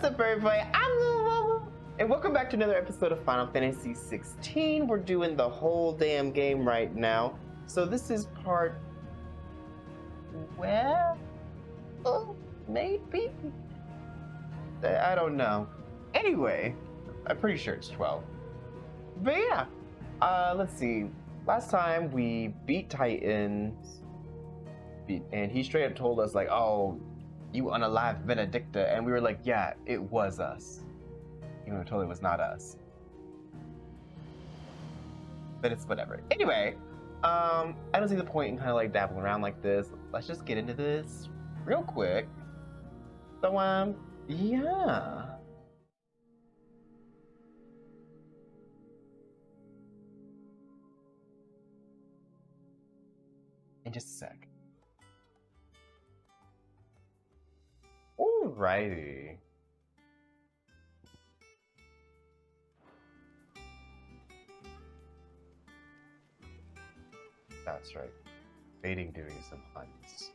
What's up, everybody? I'm Momo, and welcome back to another episode of Final Fantasy 16. We're doing the whole damn game right now. So this is part 12, maybe? I don't know. Anyway, I'm pretty sure it's 12. But yeah, let's see. Last time we beat Titans, and he straight up told us like, "Oh, you unalive Benedicta," and we were like, "Yeah, it was us." Even though it totally was not us. But it's whatever. Anyway, I don't see the point in kind of like dabbling around like this. Let's just get into this real quick. So, yeah. In just a sec. Alrighty. That's right. Baiting doing some hunts.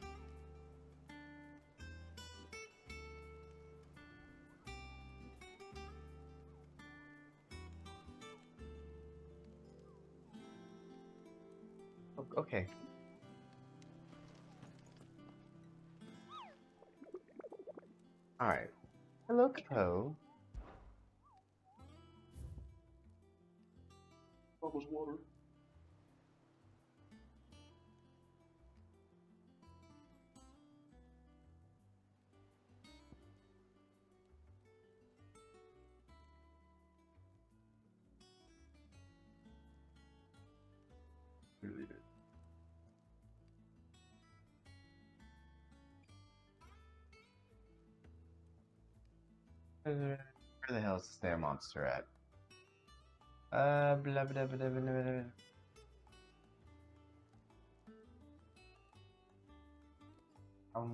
Okay. Alright. Hello, Ko. What was water? Really did. Where the hell is this damn monster at? Blah, blah, blah, blah, blah, blah.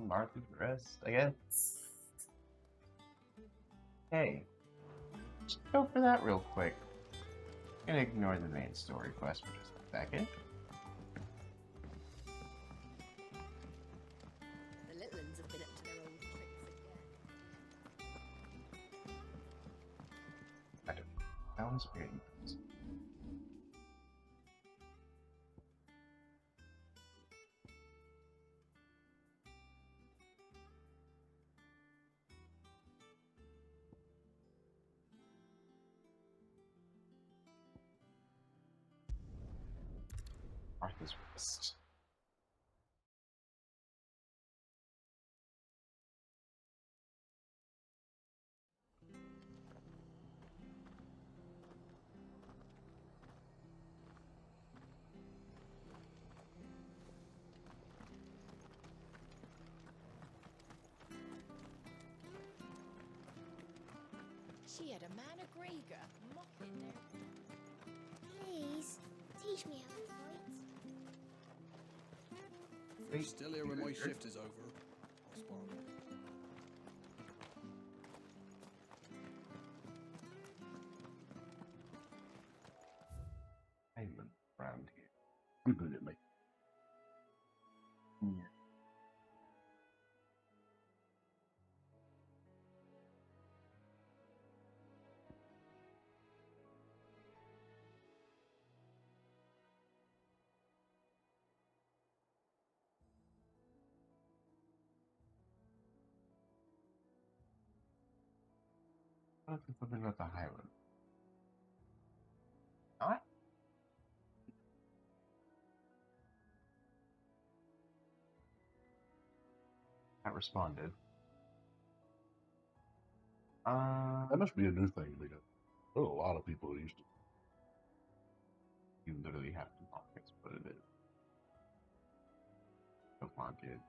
Martha's rest, I guess. Hey, just go for that real quick. I'm gonna ignore the main story quest for just a second. The little ones have been up to their old tricks again. I don't know. That one's weird. Martha's wrist. She had a man of Grieger mopping her. Please, teach me how to fight. You're still here when my shift is over. I'll spar. Island around here. I'm good at me. Yeah. What if something about the Highland? Not? Not responded. That must be a new thing because there are a lot of people who used to. You literally have to pockets put it in. The pocket.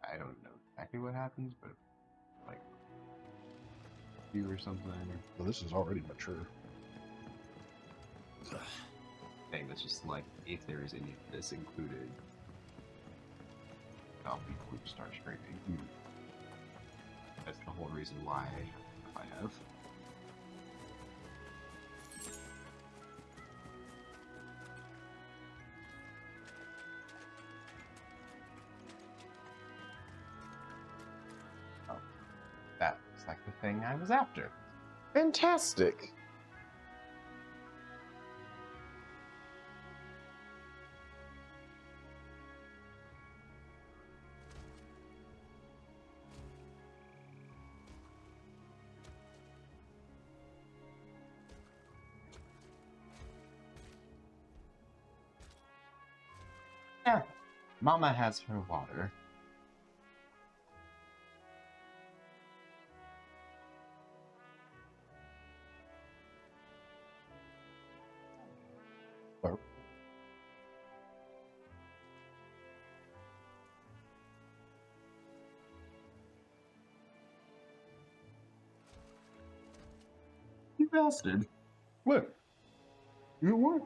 I don't know exactly what happens, but like you or something. Well, this is already mature. Thing that's just like if there is any of this included, I'll be quick to start streaming. That's the whole reason why I have. Oh, that was attack the thing I was after. Fantastic! Yeah, Mama has her water. Or- You bastard. What? You what?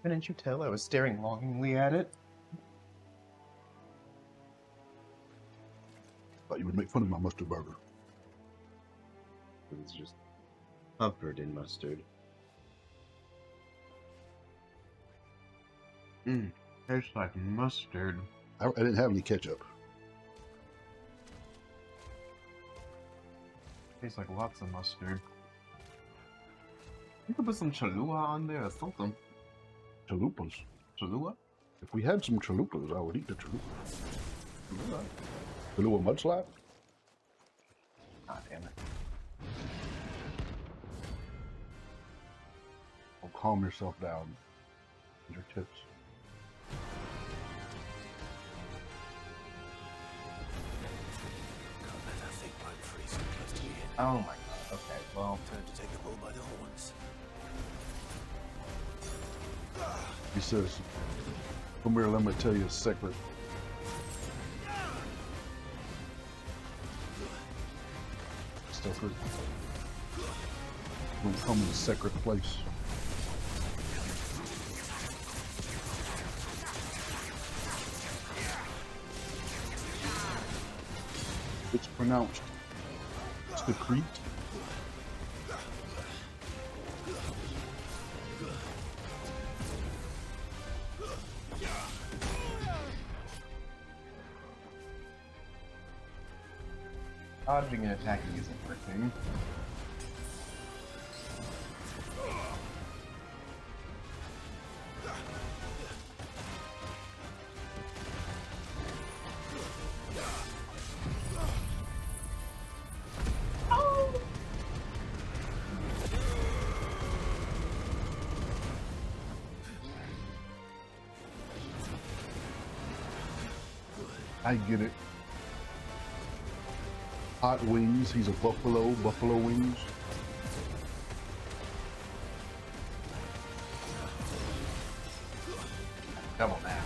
Couldn't you tell I was staring longingly at it? Thought you would make fun of my mustard burger. It was just covered in mustard. Tastes like mustard. I didn't have any ketchup. Tastes like lots of mustard. You could put some Cholula on there or something. Chalupas. Cholula? If we had some chalupas, I would eat the chalupas. Cholula? Cholula mudslide? Ah, damn it. Oh, calm yourself down. Your tips. Can't let that thing pipe free so close to the end. Oh my god. Okay, well. Time to take the bull by the horns. He says, come here, let me tell you a secret. Secret. Don't come in a secret place. It's pronounced secret. Dodging and attacking isn't working. I get it. Hot wings. He's a buffalo. Buffalo wings. Double now.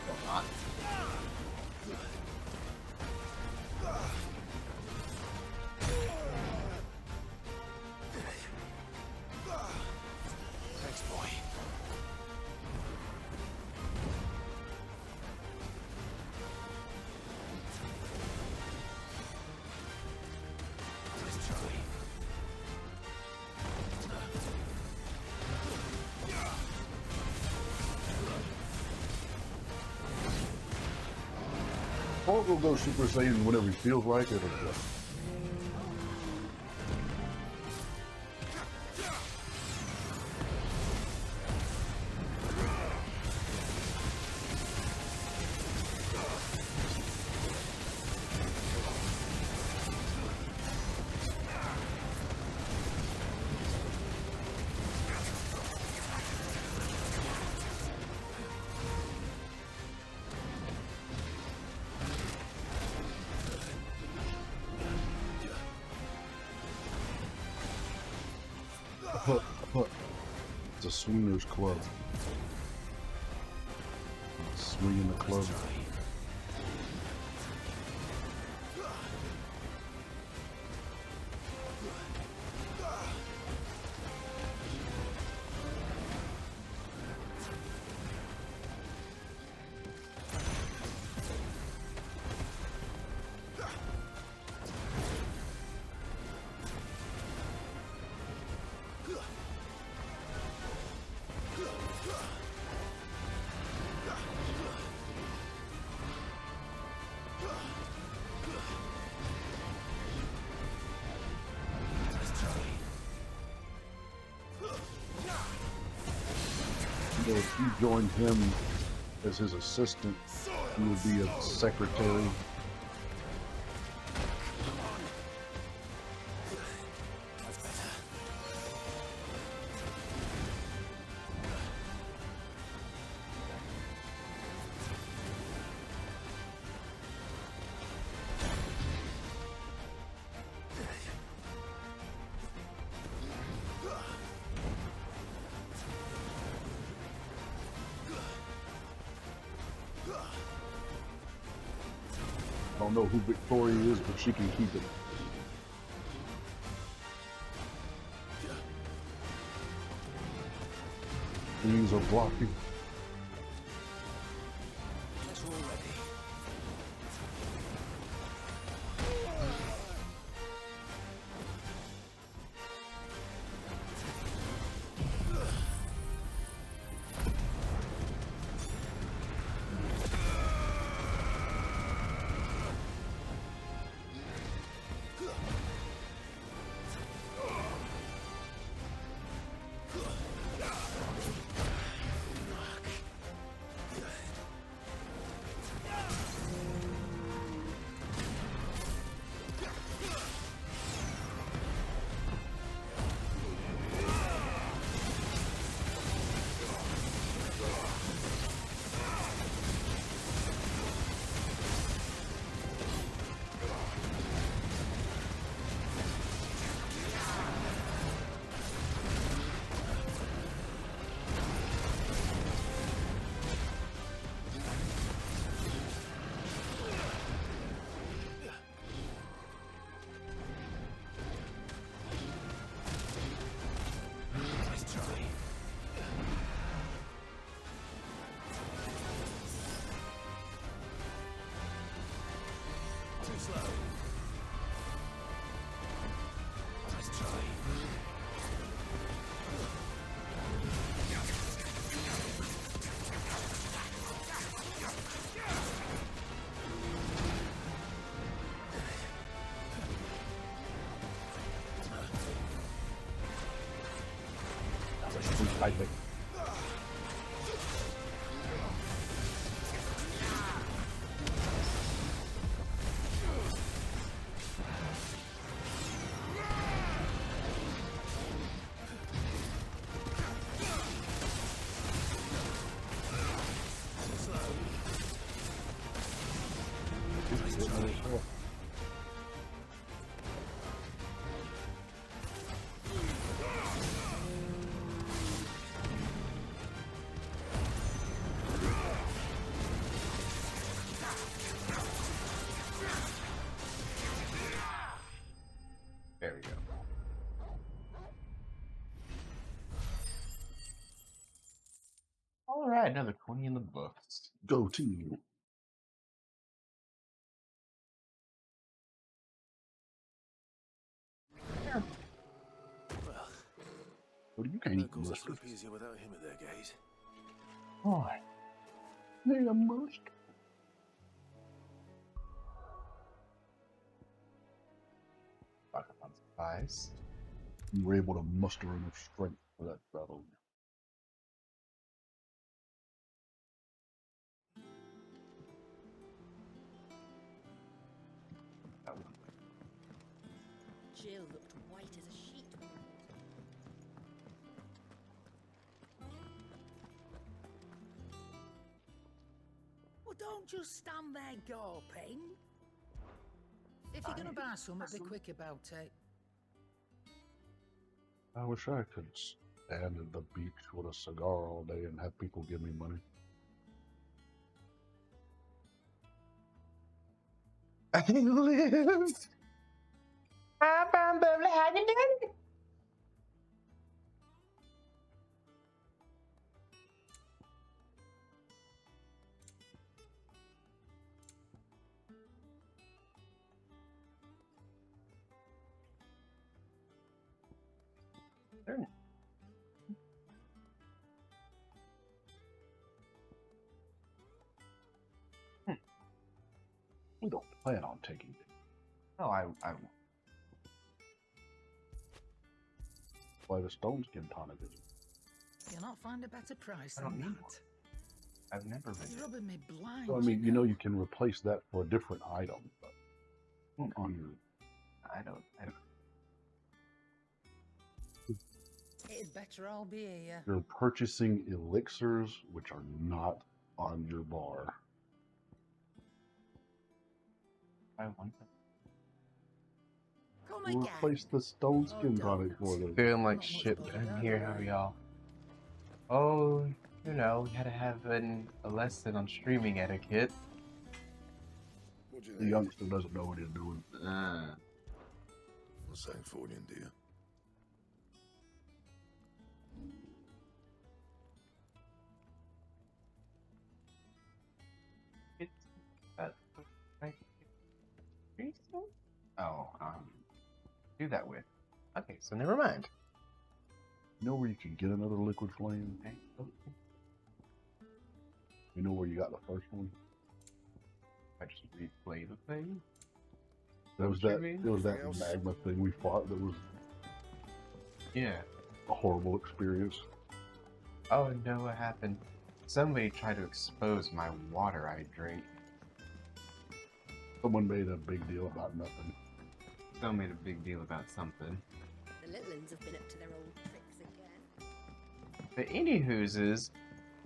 Still not. Thanks, boy. Let's try. Hulk will go Super Saiyan whenever he feels like it. It's a swingers club. Swinging the club. So if you joined him as his assistant, you would be a secretary. That's better. I don't know who Victoria is, but she can keep it. These are blocking. Guess we're all ready. Nice try. Too slow. Nice try. I think. Too slow. There we go. All right, another 20 in the books. Go team. Well, What you can't no eat goes a mustard? flip easier without him at their gate. Boy, They a mustard. fuck up on supplies. You were able to muster enough strength for that battle. That one. Jill looked white as a sheet. Well, don't just stand there gawping. If you're going to buy something, be quick about it. I wish I could stand at the beach with a cigar all day and have people give me money. I live. Hi, Brown Bubbly. How you doing? There. We don't plan on taking it. No, I Why the stone skin tonic is it? cannot find a better price I don't than need that. I've never It's been. rubbing me blind. Well, I mean, you know, you can replace that for a different item Hmm. on your. I don't. It'd better all be here. You're purchasing elixirs, which are not on your bar. I want them. Come We'll again. replace the stone skin don't. tonic for them. Feeling like Not much shit bothered down either here, how way. y'all? Oh, you know, we had to have a lesson on streaming etiquette. What do you The need? youngster doesn't know what he's doing. Not saying for you, dear. It's like oh, do that with. Okay, so never mind. You know where you can get another liquid flame? Okay. You know where you got the first one? I just replay the thing. There was what you that. mean? It was that Anything else? magma thing we fought that was Yeah. a horrible experience. Oh no, what happened? Somebody tried to expose my water I drink. Someone made a big deal about nothing. Someone made a big deal about something. The little uns have been up to their old tricks again. But anywho's,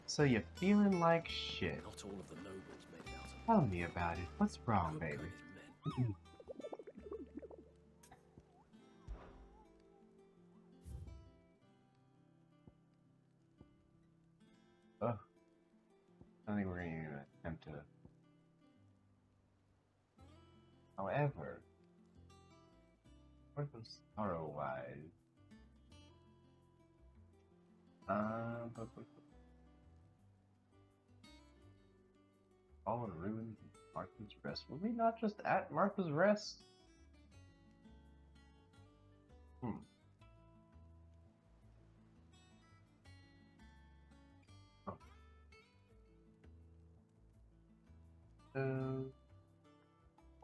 so you feeling like shit? Not all of the nobles made out of Tell me about it. What's wrong, baby? good-coded men. Ugh. I think we're going to attempt to. However, worth of sorrow wise. All in ruins, Martha's Rest. Were we not just at Martha's Rest? Oh.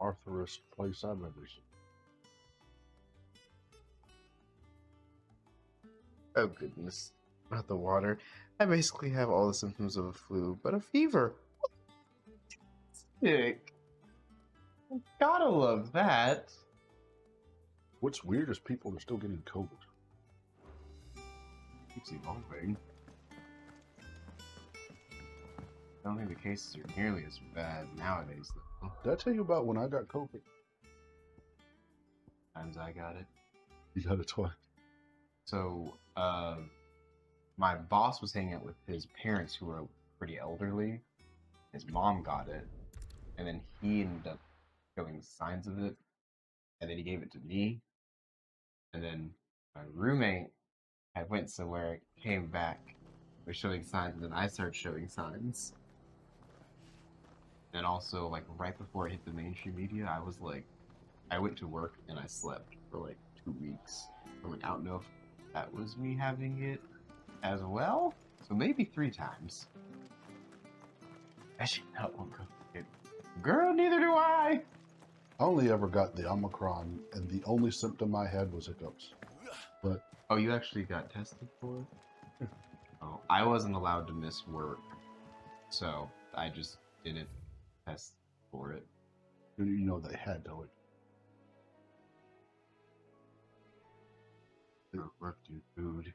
Arthurist place I've ever seen. Oh goodness, not the water. I basically have all the symptoms of a flu, but a fever. Sick. Gotta love that. What's weird is people are still getting COVID. Keeps evolving. I don't think the cases are nearly as bad nowadays, though. Did I tell you about when I got COVID? Times I got it. You got it twice. So, my boss was hanging out with his parents who were pretty elderly. His mom got it, and then he ended up showing signs of it, and then he gave it to me. And then my roommate had went somewhere, came back, was showing signs, and then I started showing signs. And also, like, right before it hit the mainstream media, I went to work and I slept for like 2 weeks. I'm like, I don't know if that was me having it as well. So maybe 3 times. Actually, not one girl, neither do I. I only ever got the Omicron, and the only symptom I had was hiccups. But Oh, you actually got tested for it? Oh, I wasn't allowed to miss work, so I just didn't test for it. you know they had to. Work due food.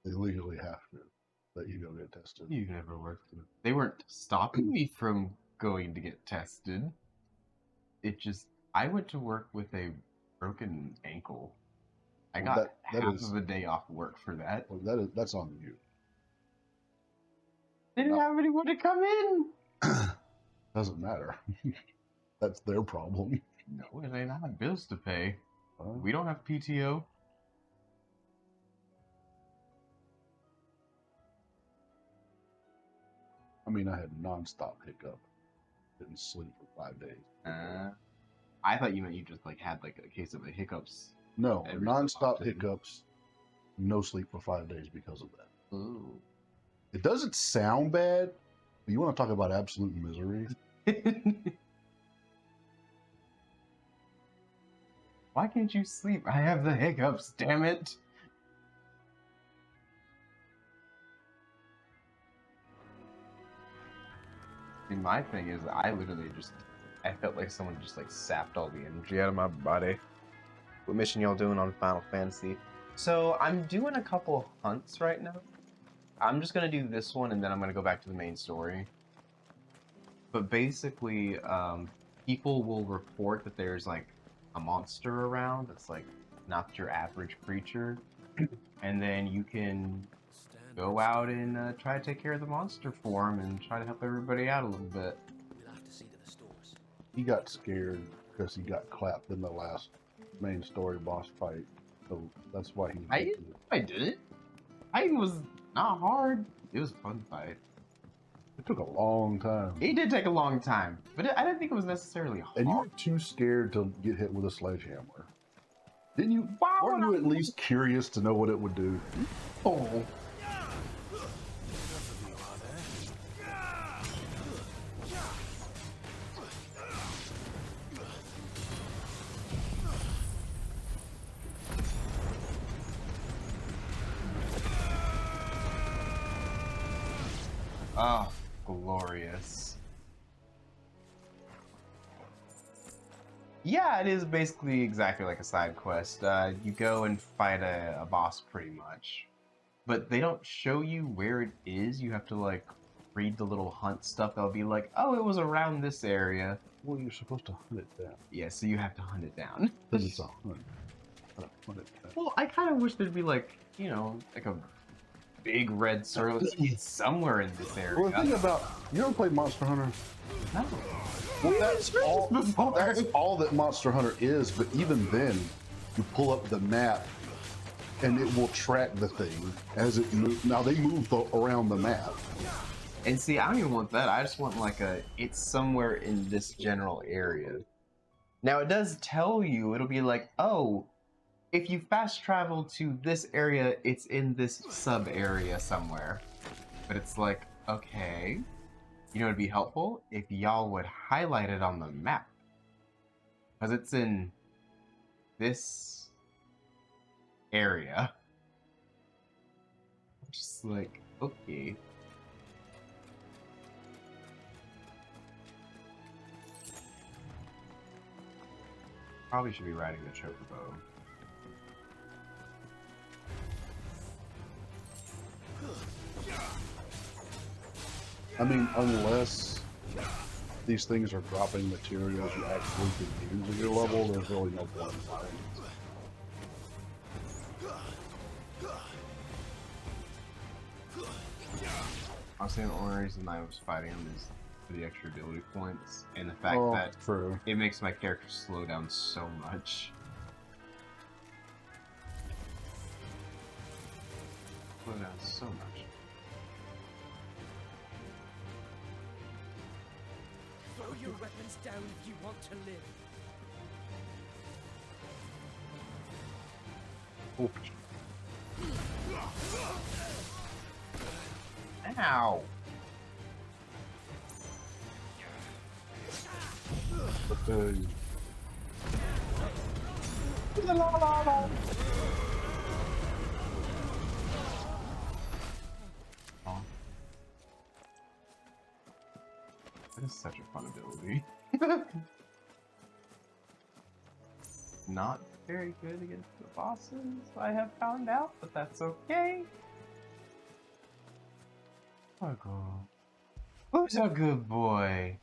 They legally have to let you go get tested. You never worked. They weren't stopping me from going to get tested. It just, I went to work with a broken ankle. I Well, got that half is- of a day off work for that. Well, that's on you. They didn't No. have anyone to come in. Doesn't matter. That's their problem. No, they don't have bills to pay. Well, We don't have PTO. I mean, I had nonstop hiccup. Didn't sleep for 5 days. I thought you meant you just like had like a case of the hiccups. No, Every so nonstop often. hiccups. No sleep for 5 days because of that. Ooh. It doesn't sound bad, but you want to talk about absolute misery? Why can't you sleep? I have the hiccups, damn it. And my thing is, I literally just, I felt like someone just like sapped all the energy out of my body. What mission y'all doing on Final Fantasy? So I'm doing a couple hunts right now. I'm just gonna do this one and then I'm gonna go back to the main story. But basically, people will report that there's like a monster around that's like not your average creature, and then you can go out and try to take care of the monster for him and try to help everybody out a little bit. We'll have to see to the stores. He got scared because he got clapped in the last main story boss fight. So that's why he I did it. I was not hard. It was a fun fight. It took a long time. It did take a long time, but I didn't think it was necessarily hard. And you were too scared to get hit with a sledgehammer. Didn't you? Why Weren't would you I- at least curious to know what it would do? Oh. Oh, glorious. Yeah, it is basically exactly like a side quest. You go and fight a boss pretty much. But they don't show you where it is. You have to like read the little hunt stuff that'll be like, oh, it was around this area. Well, you're supposed to hunt it down. Yeah, so you have to hunt it down. Because it's a hunt. Gotta hunt it down. Well, I kind of wish there'd be like, you know, like a big red circle somewhere in this area. Well, the thing about, you ever played Monster Hunter? No. Well, that's all that Monster Hunter is, but even then, you pull up the map and it will track the thing as it moves. Now, they move around the map. And see, I don't even want that. I just want like it's somewhere in this general area. Now, it does tell you, it'll be like, oh, if you fast travel to this area, it's in this sub area somewhere. But it's like, okay. You know, it'd be helpful if y'all would highlight it on the map. Because it's in this area. I'm just like, okay. Probably should be riding the chocobo. I mean, unless these things are dropping materials you actually can use at your level, there's really no point. Honestly, the only reason I was fighting him is for the extra ability points and the fact Oh, that true. it makes my character slow down so much. Slow down so much. Throw your weapons down if you want to live. Ow! But Oh. That is such a fun ability. Not very good against the bosses, I have found out, but that's okay. Oh, God. Who's a good boy?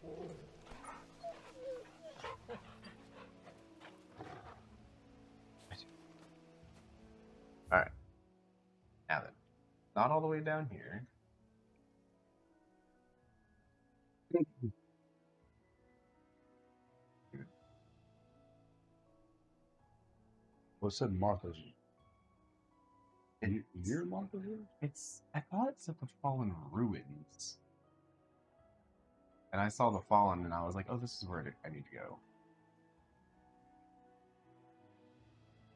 Alright. Now then. Not all the way down here. well, it said Martha's. It- Near Martha's? It's. I thought it said the Fallen Ruins. And I saw the Fallen and I was like, oh, this is where I need to go.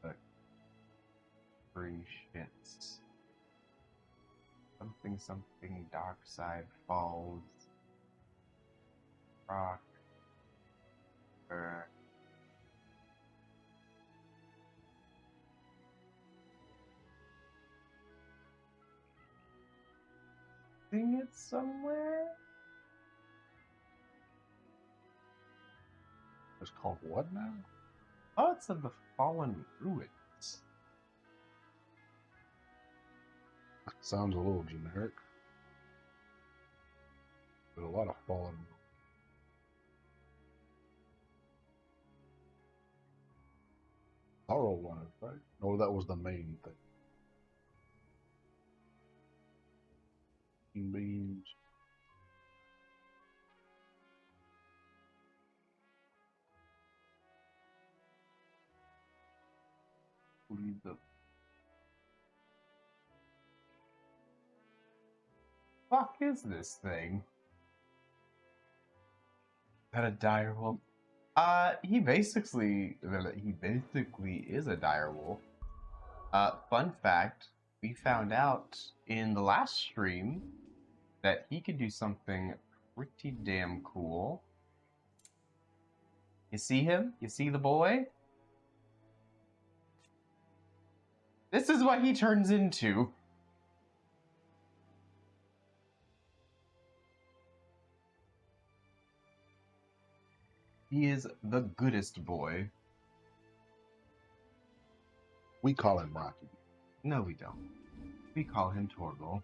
But. Free shits. Something, something, Dark Side Falls. Rock. Seeing it somewhere? It's called what now? Oh, it said the Fallen Ruins. Sounds a little generic. But a lot of fallen. Sorrow lines, right? No, that was the main thing. Beans. Who the fuck is this thing? Is that a direwolf? He basically is a direwolf. Fun fact, we found out in the last stream that he could do something pretty damn cool. You see him? You see the boy? This is what he turns into. He is the goodest boy. We call him Rocky. No, we don't. We call him Torgal.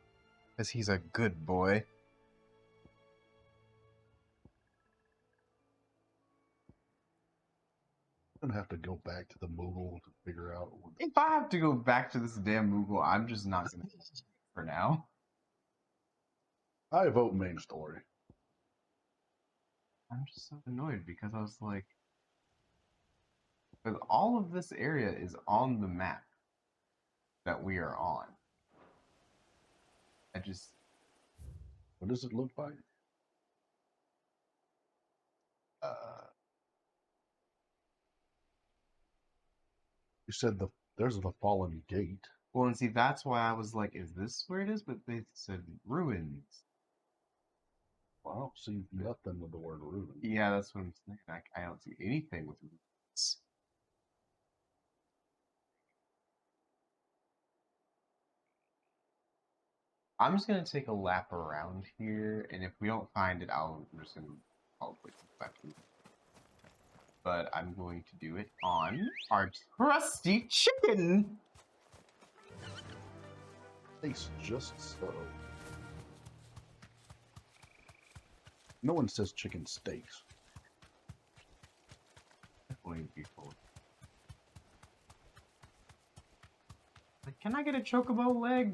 Because he's a good boy. I'm gonna have to go back to the Moogle to figure out what If I have to go back to this damn Moogle, I'm just not going to for now. I vote main story. I'm just so annoyed because I was like, because all of this area is on the map that we are on. I just, What does it look like? You said there's the Fallen Gate. well, and see, that's why I was like, is this where it is? But they said ruins. Well, I don't see nothing with the word ruin. Yeah, that's what I'm saying. I don't see anything with ruins. I'm just gonna take a lap around here, and if we don't find it, I'm just gonna probably come back to it. But I'm going to do it on our trusty chicken. Tastes just so. No one says chicken steaks. Going to be full. Like, can I get a chocobo leg?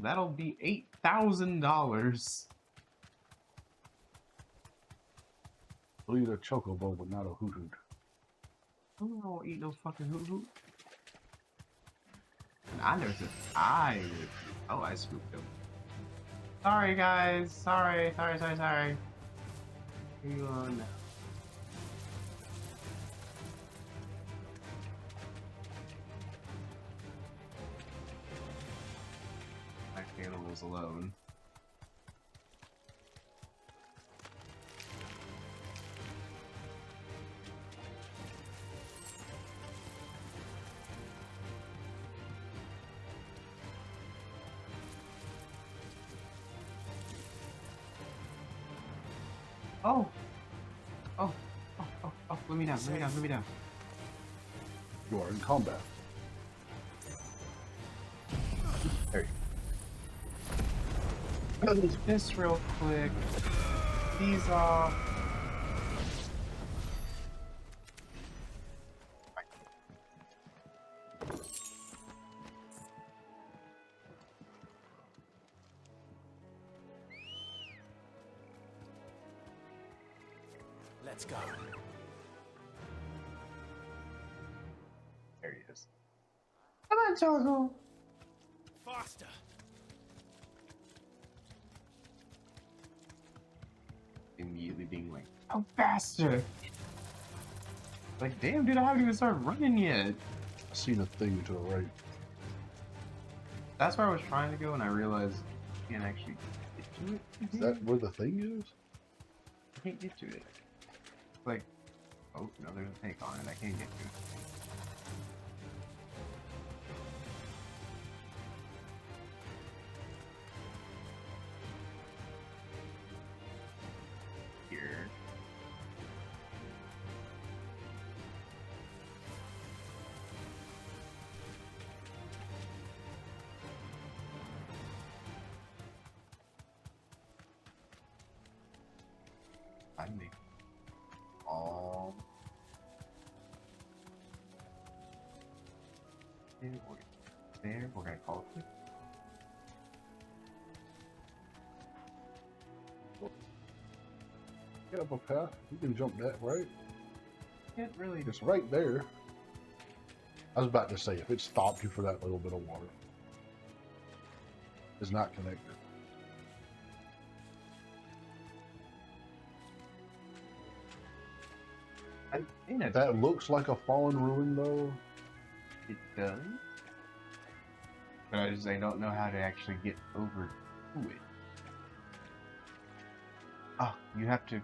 That'll be $8,000. I'll eat a chocobo, but not a hoot hoot. I don't eat no fucking hoot hoot. And I never said I would. Oh, I scooped him. Sorry, guys. Sorry. Here you go now. My animals alone. Oh, let me down. You are in combat. There you go. This real quick. These off. Let's go. There he is. Come on, Toggle. Faster. Immediately being like, oh, faster. Like, damn, dude, I haven't even started running yet. I seen a thing to the right. That's where I was trying to go, and I realized I can't actually get to it. Is that where the thing is? I can't get to it. Like, oh, no, there's a tank on it. I can't get to it. Here. I'm making all. There, we're gonna call it. Get up a path. You can jump that, right? Can't really. It's right there. I was about to say, if it stopped you for that little bit of water, it's not connected. I think it That looks like a fallen ruin, though. does, but I don't know how to actually get over to it. Oh, you have to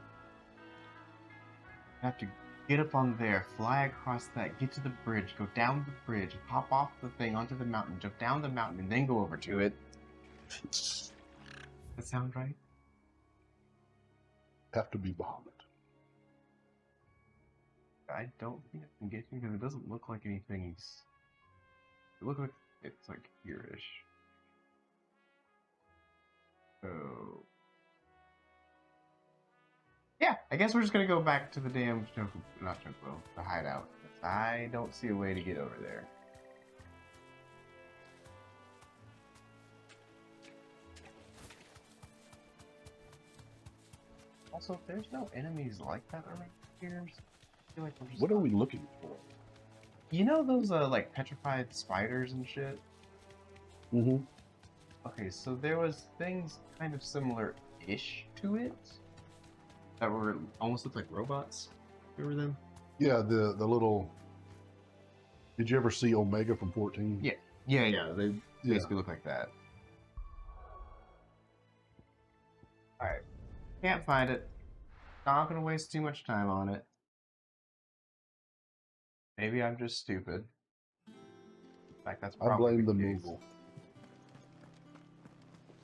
get up on there, fly across that, get to the bridge, go down the bridge, hop off the thing onto the mountain, jump down the mountain, and then go over to it. That sound right? Have to be Bahamut. I don't think I can get you because it doesn't look like anything's. It looks like it's like here-ish. So. Yeah, I guess we're just gonna go back to the damn the hideout. I don't see a way to get over there. Also, if there's no enemies like that around here, I feel like we're just. What are we looking for? You know those like petrified spiders and shit? Mm-hmm. Okay, so there was things kind of similar-ish to it that were almost looked like robots. Remember them? Yeah, the little. Did you ever see Omega from 14? Yeah. They basically look like that. Alright. Can't find it. Not gonna waste too much time on it. Maybe I'm just stupid. In fact, that's I probably blame the case. Moogle.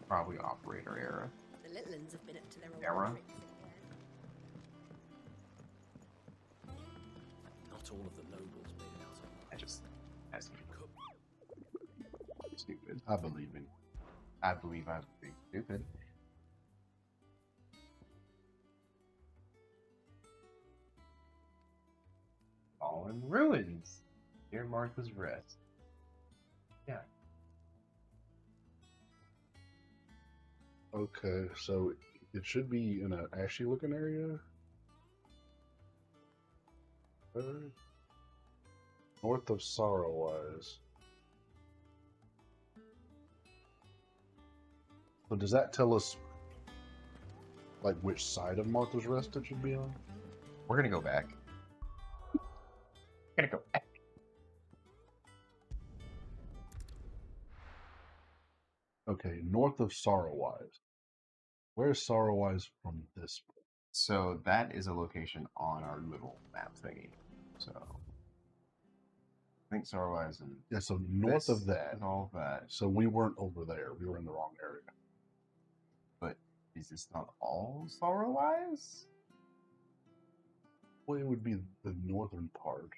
Probably operator error. The little ones have been up to their old Error? tricks again. Not all of the nobles made it out. I just that's stupid. I believe in. I believe I'm being stupid. Fallen ruins. Near Martha's Rest. Yeah. Okay, so it should be in an ashy looking area. North of Sorrowwise. So does that tell us like which side of Martha's Rest it should be on? We're gonna go back. Gonna go back. Okay, north of Sorrowwise. Where's Sorrowwise from this point? So that is a location on our little map thingy. So I think Sorrowwise and Yeah, so north of that. and all that. So we weren't over there. We were in the wrong area. But is this not all Sorrowwise? Well, it would be the northern part.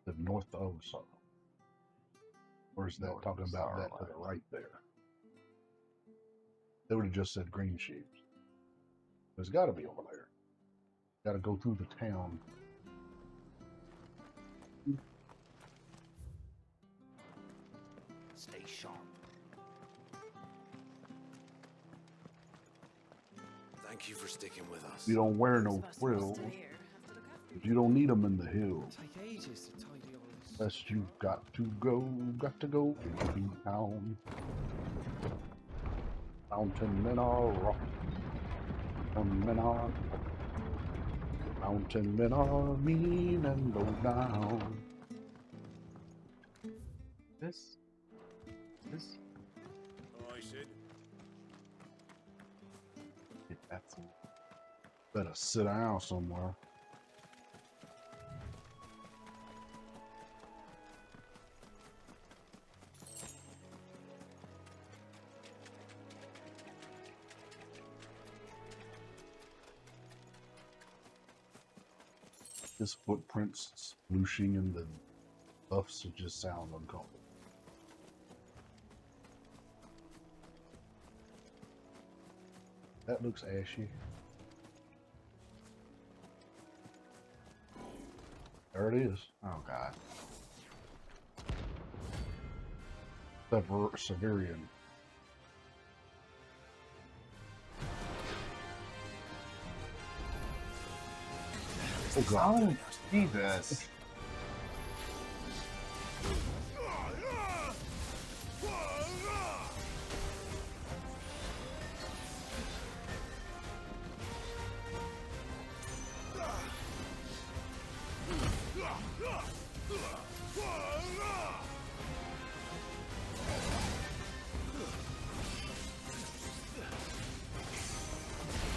The north of Sorrow. Or is that North talking of about that to the Sorrowwise. right there? They would have just said green sheep. There's got to be over there. Got to go through the town. Stay sharp. Thank you for sticking with us. You don't wear no Those of us frills. still here have to look after If you don't need them in the hills. Take ages to tidy all this. Unless you've got to go into town. Mountain men are rough. Mountain men are mean and low down. This. Aye, Sid. That's Better sit down somewhere. His footprints splooshing in the buffs would just sound uncomfortable. That looks ashy. There it is. Oh god. Severian. Oh god. Oh, Jesus.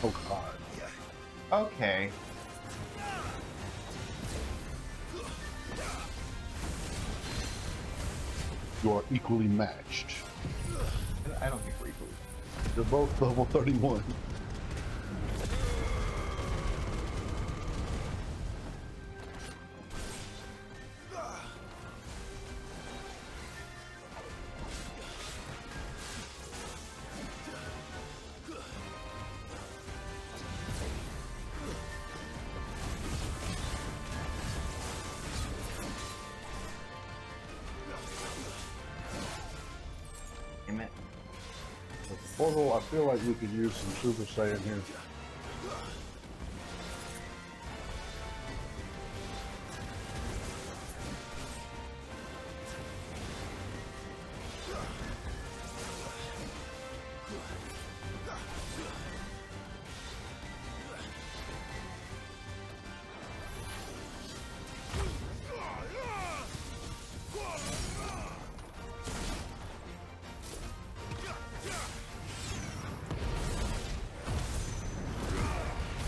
Oh god. Okay. You are equally matched. I don't think we're equal. You're both level 31. Damn it. Portal, I feel like we could use some Super Saiyan here.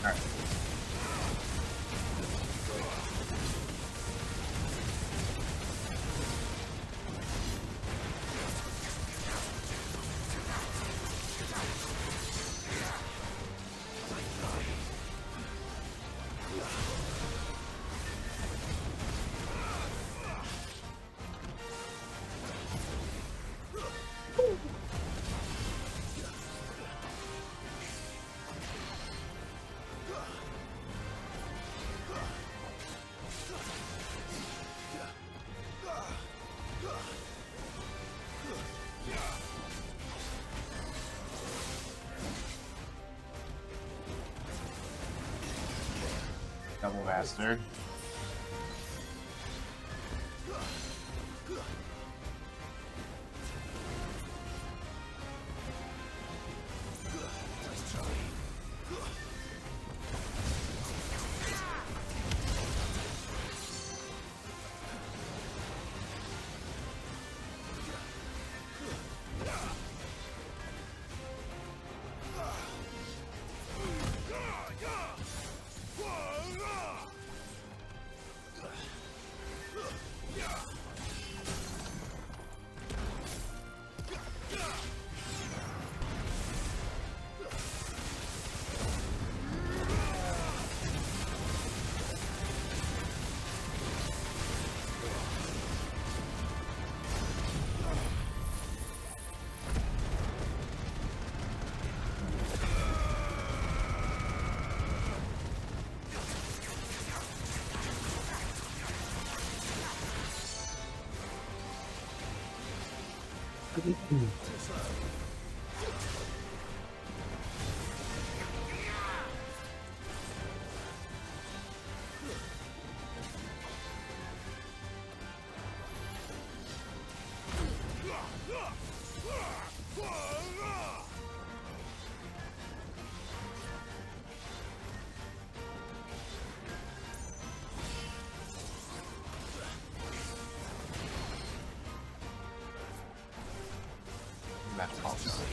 Alright. Double bastard. That's awesome.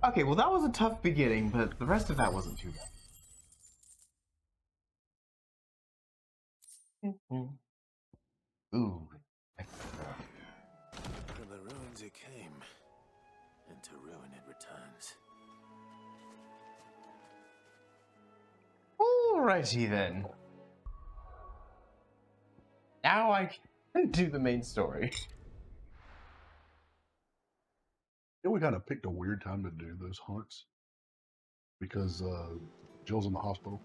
Okay, well that was a tough beginning, but the rest of that wasn't too bad. Ooh. From the ruins it came, and to ruin it returns. Alrighty then. Now I can do the main story. Yeah, we kind of picked a weird time to do those hunts. because Jill's in the hospital.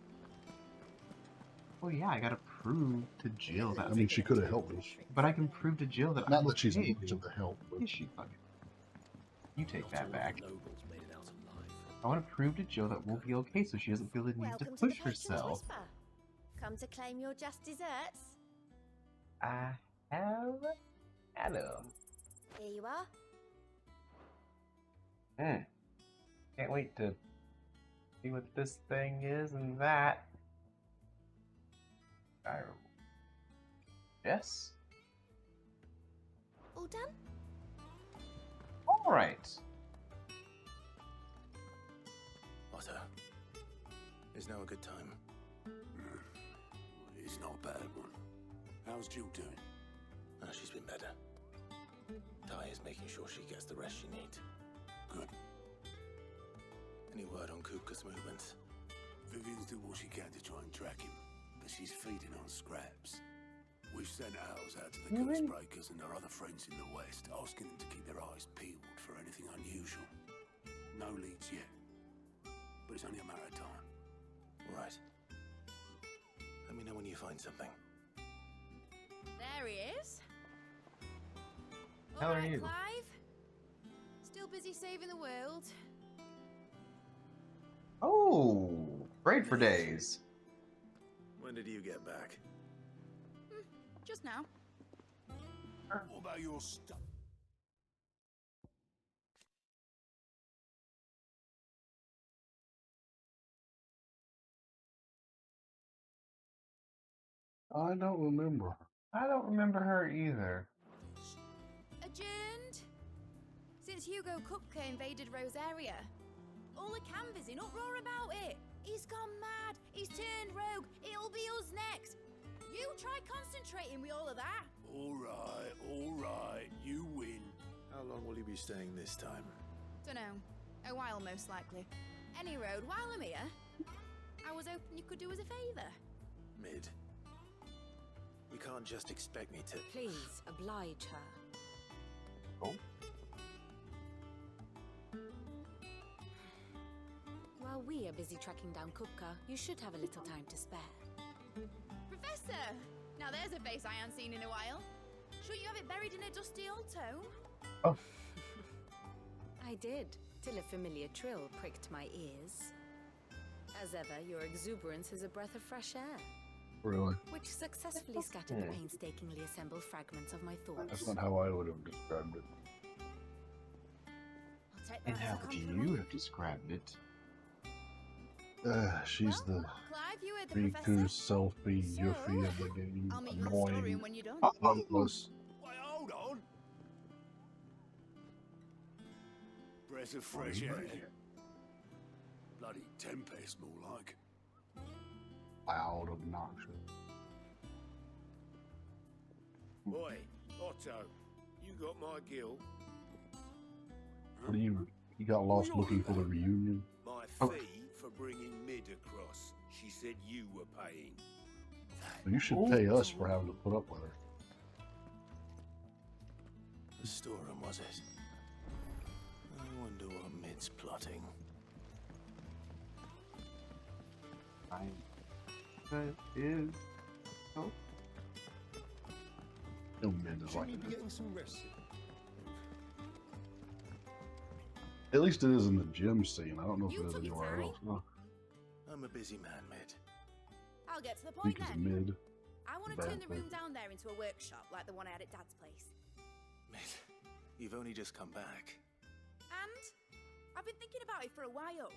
Oh yeah, I gotta prove to Jill that. I mean, she could have helped us. But I can prove to Jill that Not I'm that she's okay, much dude. of a help, but Yes, she fucking. You take Not that all back. the nobles made it out alive. I want to prove to Jill that we'll be okay, so she doesn't feel the need Welcome to to the push Patron's herself. Whisper. Come to claim your just desserts. I have. Hello. Here you are. Can't wait to see what this thing is and that. Yes. All done? All right. Otto, is now a good time? It's not a bad one. How's Jill doing? Oh, she's been better. Ty is making sure she gets the rest she needs. Good. Any word on Kupka's movements? Vivian's doing what she can to try and track him, but she's feeding on scraps. We've sent ours out to the Really? Ghostbreakers and their other friends in the West, asking them to keep their eyes peeled for anything unusual. No leads yet, but it's only a matter of time. Right. Let me know when you find something. There he is. How All are right, you? Clive. Still busy saving the world. Oh, great for days. When did you get back? Just now. What about your stuff? I don't remember. I don't remember her either. Adjourned. Since Hugo Kupka invaded Rosaria, all the canvas in uproar about it. He's gone mad. He's turned rogue. It'll be us next. You try concentrating with all of that. All right, you win. How long will you be staying this time? Dunno. A while, most likely. Any road, while I'm here, I was hoping you could do us a favour. Mid. You can't just expect me to... Please oblige her. Oh. While we are busy tracking down Kupka, you should have a little time to spare. Professor! Now there's a face I haven't seen in a while. Shouldn't you have it buried in a dusty old tome? Oh. I did, till a familiar trill pricked my ears. As ever, your exuberance is a breath of fresh air, Really? which successfully scattered the painstakingly assembled fragments of my That's thoughts. not how I would have described it. I'll take And that as how a would you compliment. have described it? She's the Clive, you heard the Riku professor. selfie So, Yuffie of the game. I'll meet you in the Annoying. storeroom when you're done. Pointless. Wait, hold on. Breath of fresh air. Bloody tempest, more like. Loud, obnoxious. Boy, Otto, you got my gill. What do you got lost looking for the reunion? My Oh. fee for bringing Mid across. She said you were paying. You should pay us for having to put up with her. The storeroom, was it? I wonder what Mid's plotting. That is. Oh. No men is like Shouldn't you be that. getting some rest? At least it is in the gym scene. I don't know if You it is took your anywhere time. else. No. I'm a busy man, Mid. I'll get to the I point think it's then. mid. I want to bad turn the room thing. down there into a workshop like the one I had at Dad's place. Mid, you've only just come back. And I've been thinking about it for a while.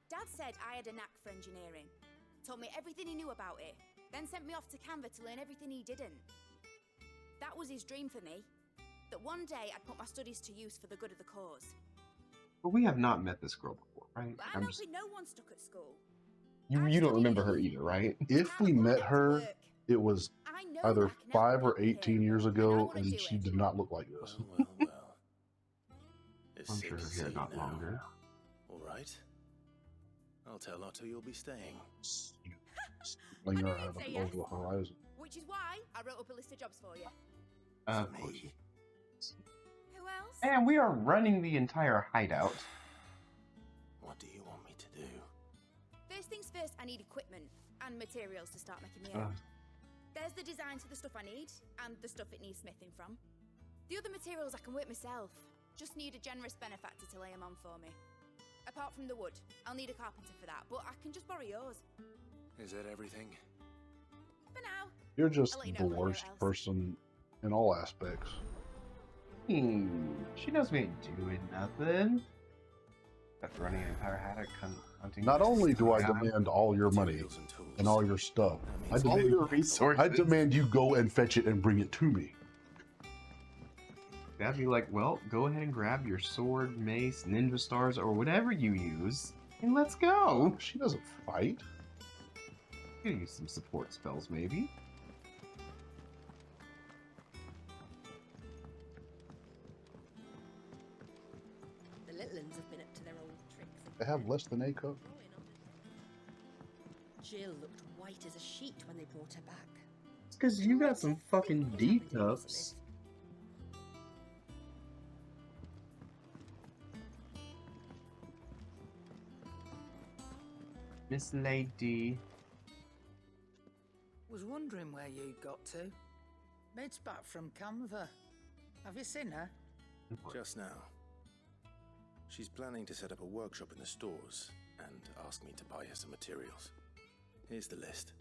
Dad said I had a knack for engineering, told me everything he knew about it, then sent me off to Canva to learn everything he didn't. That was his dream for me, that one day I'd put my studies to use for the good of the cause. But we have not met this girl before, right? But I'm hoping no one stuck at school. You don't remember her either, right? If we met her, it was I know either I can help 5 or people here, 18 years and I ago, wanna and do she it. did not look like this. Well. It's I'm safe sure to her say hair got now. longer. All right. I'll tell Otto you'll be staying. Fling I her knew out you'd say over yes. the horizon. Which is why I wrote up a list of jobs for you. Of For course. me. Who else? And we are running the entire hideout. do you want me to do? First things first, I need equipment and materials to start making my own. There's the designs for the stuff I need and the stuff it needs smithing from. The other materials I can work myself. Just need a generous benefactor to lay them on for me. Apart from the wood, I'll need a carpenter for that, but I can just borrow yours. Is that everything? For now. You're just I'll let you the know if I hear worst else. person in all aspects. She knows we ain't doing nothing. After running an entire haddock hunting. Not only do I around. demand all your money Materials and tools. and all your stuff, I That means all demand, your resources. I demand you go and fetch it and bring it to me. That'd be like, well, go ahead and grab your sword, mace, ninja stars, or whatever you use, and let's go. She doesn't fight. You can use some support spells, maybe. The little uns have been up to their old tricks. They have less than a cup. Jill looked white as a sheet when they brought her back. It's because you got some fucking D cups. Miss Lady. Was wondering where you got to. Maid's back from Canva. Have you seen her? Just now. She's planning to set up a workshop in the stores and asked me to buy her some materials. Here's the list.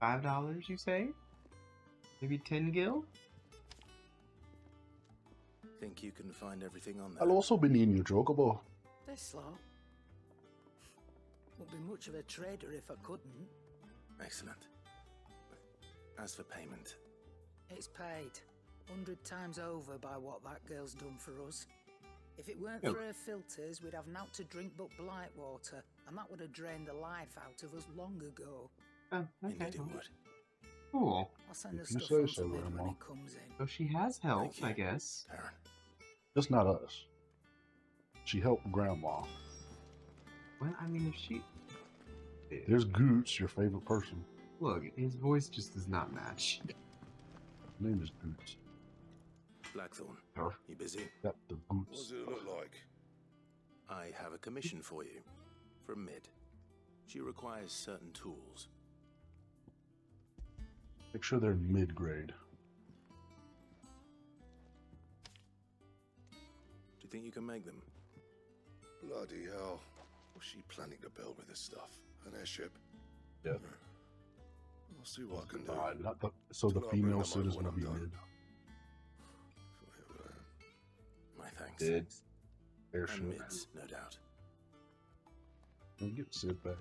$5, you say? Maybe 10 gil? Think you can find everything on there? I'll also be needing your chocobo. This slow. Wouldn't be much of a trader if I couldn't. Excellent. As for payment, It's paid 100 times over by what that girl's done for us. If it weren't Oh. for her filters, we'd have naught to drink but blight water, and that would have drained the life out of us long ago. Oh, okay. indeed it would. Cool. I'll send the If you stuff say on so, to Mid when Grandma. it comes in. So she has help, Thank you. I guess. Perrin. Just not us. She helped Grandma. Well, I mean, if she... There's Goots, your favorite person. Look, his voice just does not match. His name is Goots. Blackthorn, Sure. you busy? Yep, the What Goots. does it look like? I have a commission for you. From Mid. She requires certain tools. Make sure they're mid-grade. Do you think you can make them? Bloody hell. What's she planning to build with this stuff? An airship? Yeah. I'll see what I can do. Not the, so the Till I bring female them Sid over is when going to I'm be done. mid. My thanks. Did. And Airship. Mid's, no doubt. We'll get Sid back.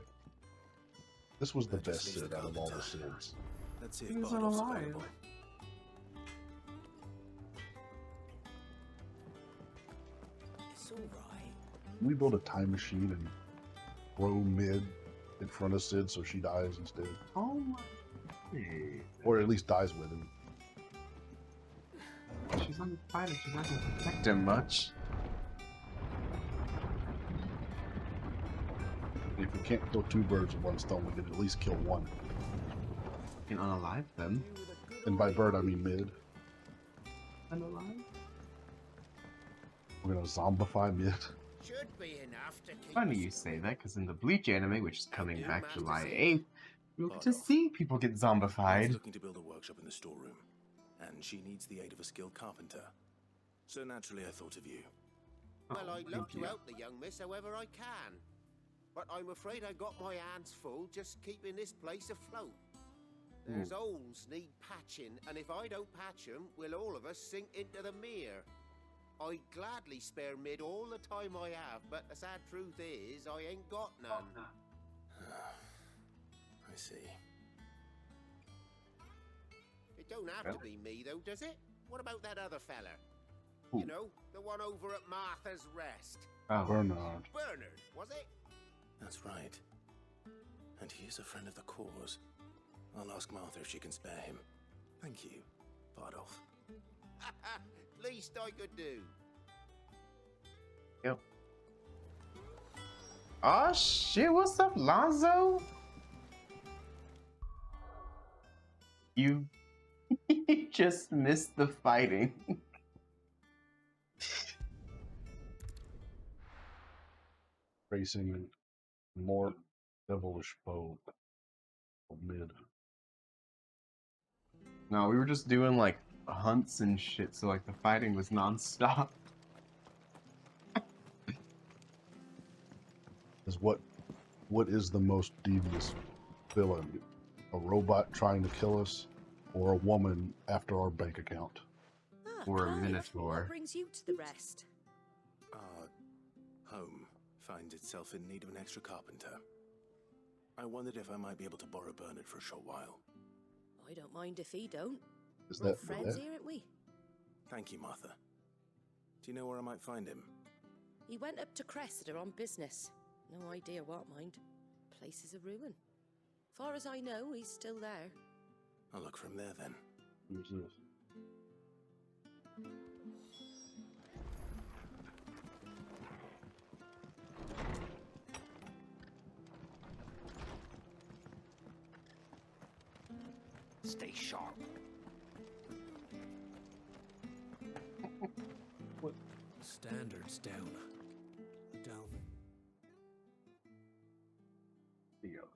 This was the That just best leaves Sid the out of all the carpenter. Sids. Let's see if He's not Bardolph's alive. available. It's all right. We build a time machine and throw mid in front of Sid so she dies instead. Oh my... Hey. Or at least dies with him. She's on the fighter, she's not gonna protect him much. And if we can't kill two birds with one stone, we can at least kill one. You can unalive them. And by bird, I mean mid. Unalive? We're gonna zombify mid. Should be enough to keep Funny us you say that, because in the Bleach anime, which is coming you, back Master July Sid. 8th, you'll get to see people get I was zombified. looking to build a workshop in the storeroom, and she needs the aid of a skilled carpenter. So naturally I thought of you. Well, Oh, I'd thank love to you. help the young miss however I can. But I'm afraid I got my hands full just keeping this place afloat. There's holes need patching, and if I don't patch 'em, will all of us sink into the mere. I'd gladly spare Mid all the time I have, but the sad truth is I ain't got none. I see. It don't have to be me, though, does it? What about that other fella? Who? You know, the one over at Martha's Rest. Oh, Bernard. Bernard, was it? That's right. And he is a friend of the cause. I'll ask Martha if she can spare him. Thank you, Bardolph. Least I could do. yep. Oh shit, what's up, Lonzo? You just missed the fighting. Facing more devilish foe. Mid. No, we were just doing like hunts and shit, so like the fighting was nonstop. Is what is the most devious villain? A robot trying to kill us, or a woman after our bank account? Ah, Or a Clive, minotaur. what brings you to the rest? Our home finds itself in need of an extra carpenter. I wondered if I might be able to borrow Bernard for a short while. I don't mind if he don't. Is We're all that friends here, ain't we? Thank you, Martha. Do you know where I might find him? He went up to Cressida on business. No idea what, mind. Place is a ruin. Far as I know, he's still there. I'll look for him there then. Who's this? Stay sharp. What? Standards down. Down. There you go.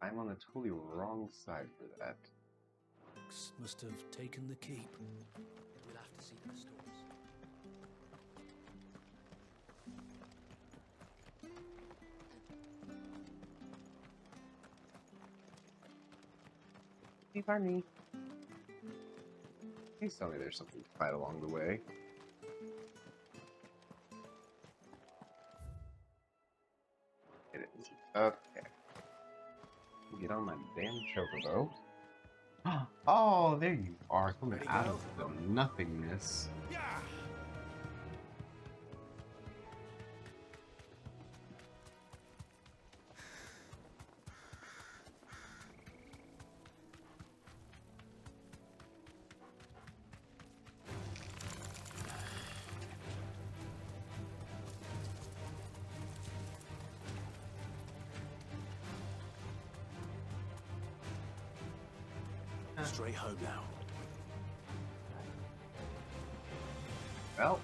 I'm on the totally wrong side for that. Must have taken the keep. We'll have to see the stores. Hey, pardon me. Please tell me there's something to fight along the way. It is. Okay. Get on my damn chocobo. Oh, there you are, coming out of the nothingness. Straight home now. Well.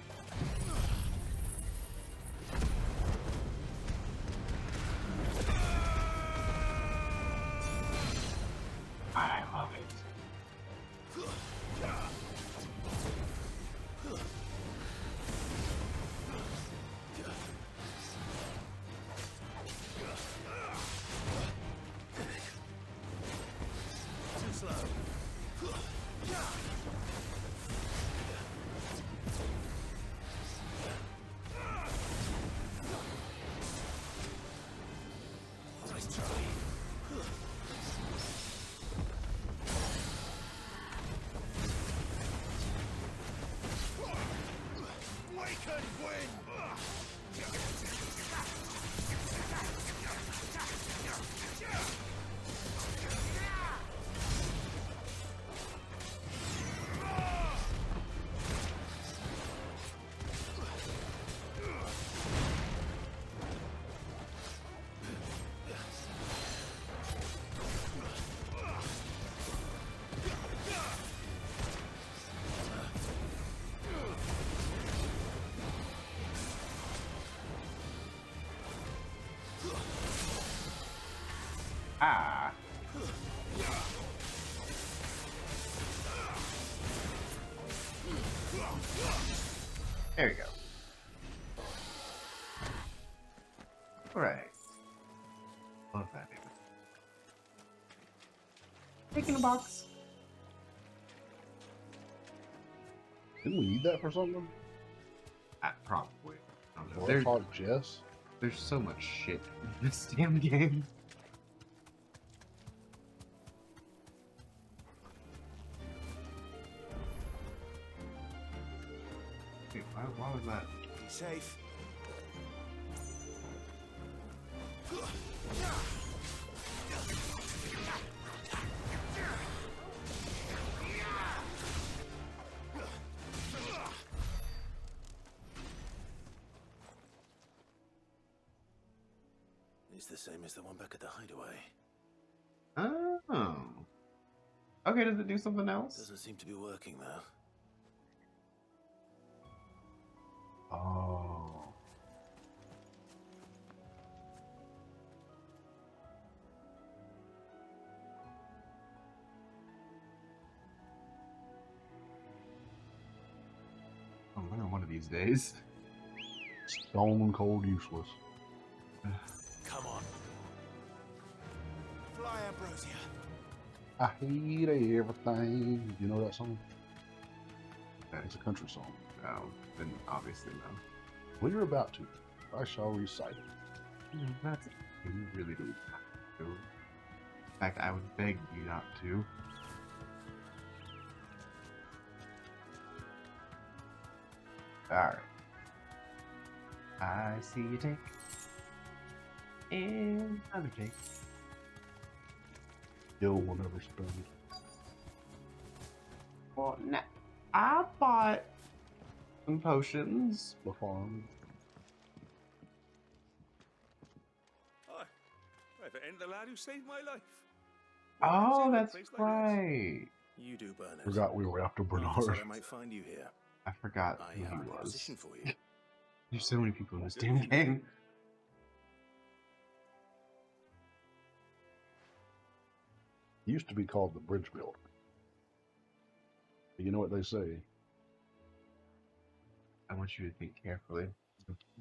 I love it. Too slow. Nice try. We can win! Ah. There you go. Alright. Love that. Taking a box. Didn't we need that for something? Probably. I don't know. Warthog Jess? There's so much shit in this damn game. Wait, why was that? Be safe. It's the same as the one back at the hideaway. Oh. Okay, does it do something else? Doesn't seem to be working though. Oh. these days. Stone cold useless. Come on. Fly, Ambrosia. I hate everything. You know that song? It's a country song. No, then obviously no. Well, you're about to. I shall recite it. That's you really don't have to. In fact, I would beg you not to. Alright. I see you take. And another take. Gil will never spend. Well, I bought some potions. The farm. If it ain't the lad who saved my life. Oh, that's right. You do, Bernard. Forgot we were after Well, I Bernard. said I might find you here. I forgot I who have he a was. position for you. There's so many people in this damn game. He used to be called the Bridge Builder. You know what they say? I want you to think carefully.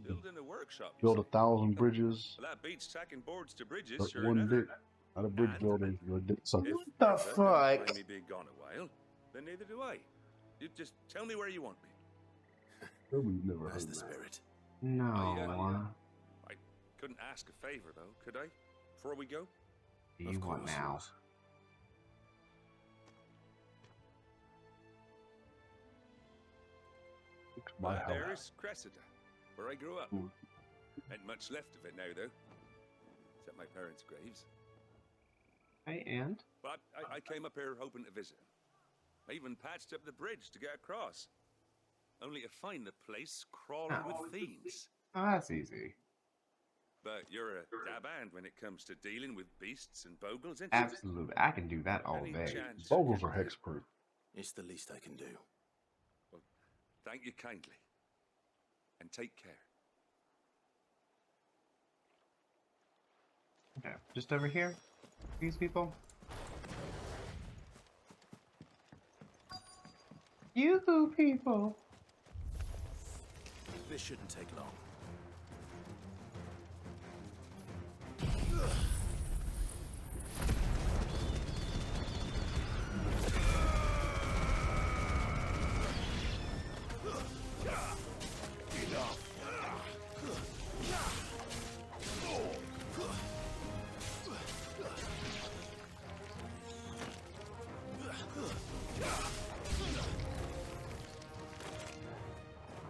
Building a workshop. Build 1,000 bridges, Well, that beats tacking boards to bridges. but Sure one enough. dick. Not a bridge builder, you're a dick sucker. If What the Bertha doesn't fuck? find me being gone a while, then neither do I. You just tell me where you want me. We've never That's heard the that. spirit. No. I couldn't ask a favor, though, could I? Before we go? You Of want course. now? My That there house. is Cressida, where I grew up. Hmm. Ain't much left of it now, though. Except my parents' graves. Hey, and? But I came up here hoping to visit. I even patched up the bridge to get across. Only to find the place crawling with fiends. Oh, that's easy. But you're a dab hand when it comes to dealing with beasts and bogles, ain't you? Absolutely. I can do that all Any day. chance Bogles you are can- hexproof. It's the least I can do. Well, thank you kindly. And take care. Okay, just over here. These people. You people. This shouldn't take long.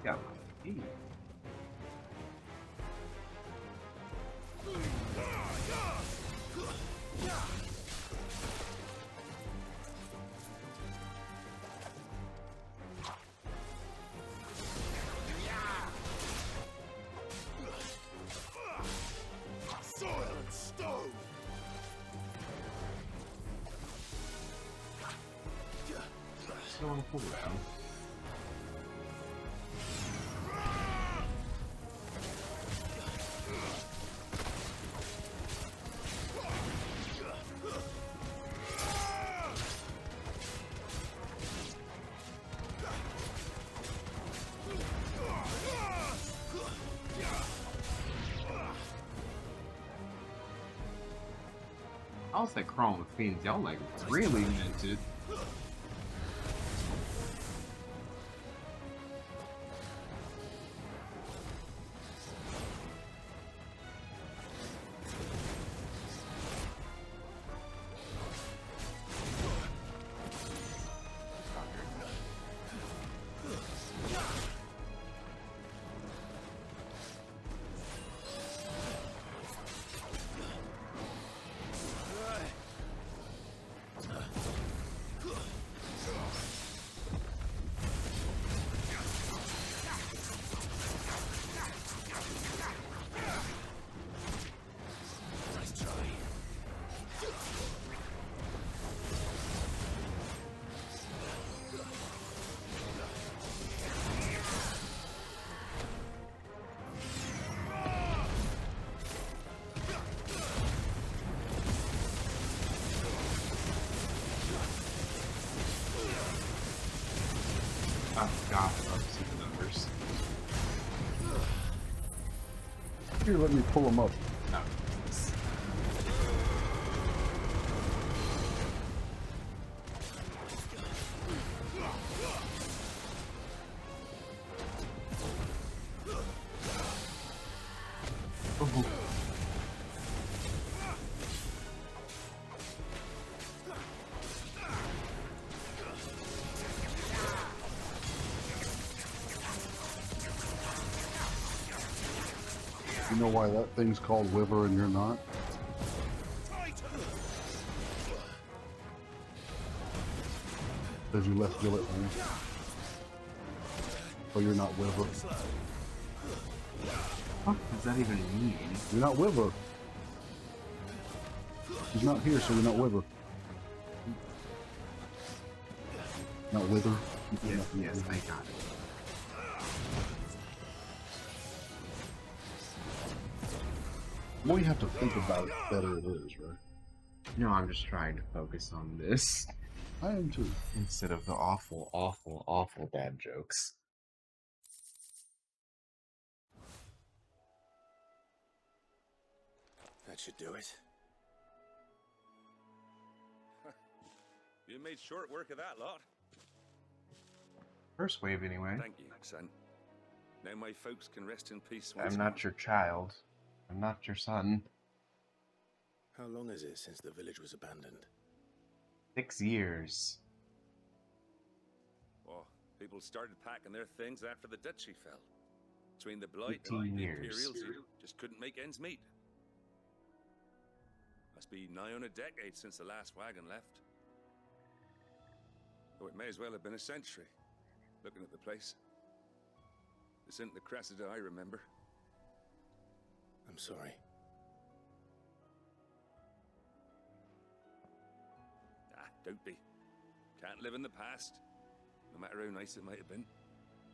Yeah. Eee. Soil and stone! Still on the pool around. I'll say crawling with fiends. Y'all like really meant it. Here, let me pull them up. No. You know why that thing's called Wiver and you're not? Because you left Jill at home. So you're not Wiver. What does that even mean? You're not Wiver. He's not here, so you're not Wiver. Not Wither? Yes, I got it. The more you have to think about it, the better it is, right? No, I'm just trying to focus on this I am too. instead of the awful, awful, awful bad jokes. That should do it. You made short work of that lot. First wave, anyway. Thank you, son. Now my folks can rest in peace. I'm not your child. I'm not your son. How long is it since the village was abandoned? 6 years. Well, people started packing their things after the duchy fell. Between the Blight 15 and the years. Imperials, you just couldn't make ends meet. Must be nigh on a decade since the last wagon left. Though it may as well have been a century, looking at the place. This isn't the Cressida I remember. I'm sorry. Ah, don't be. Can't live in the past, no matter how nice it might have been.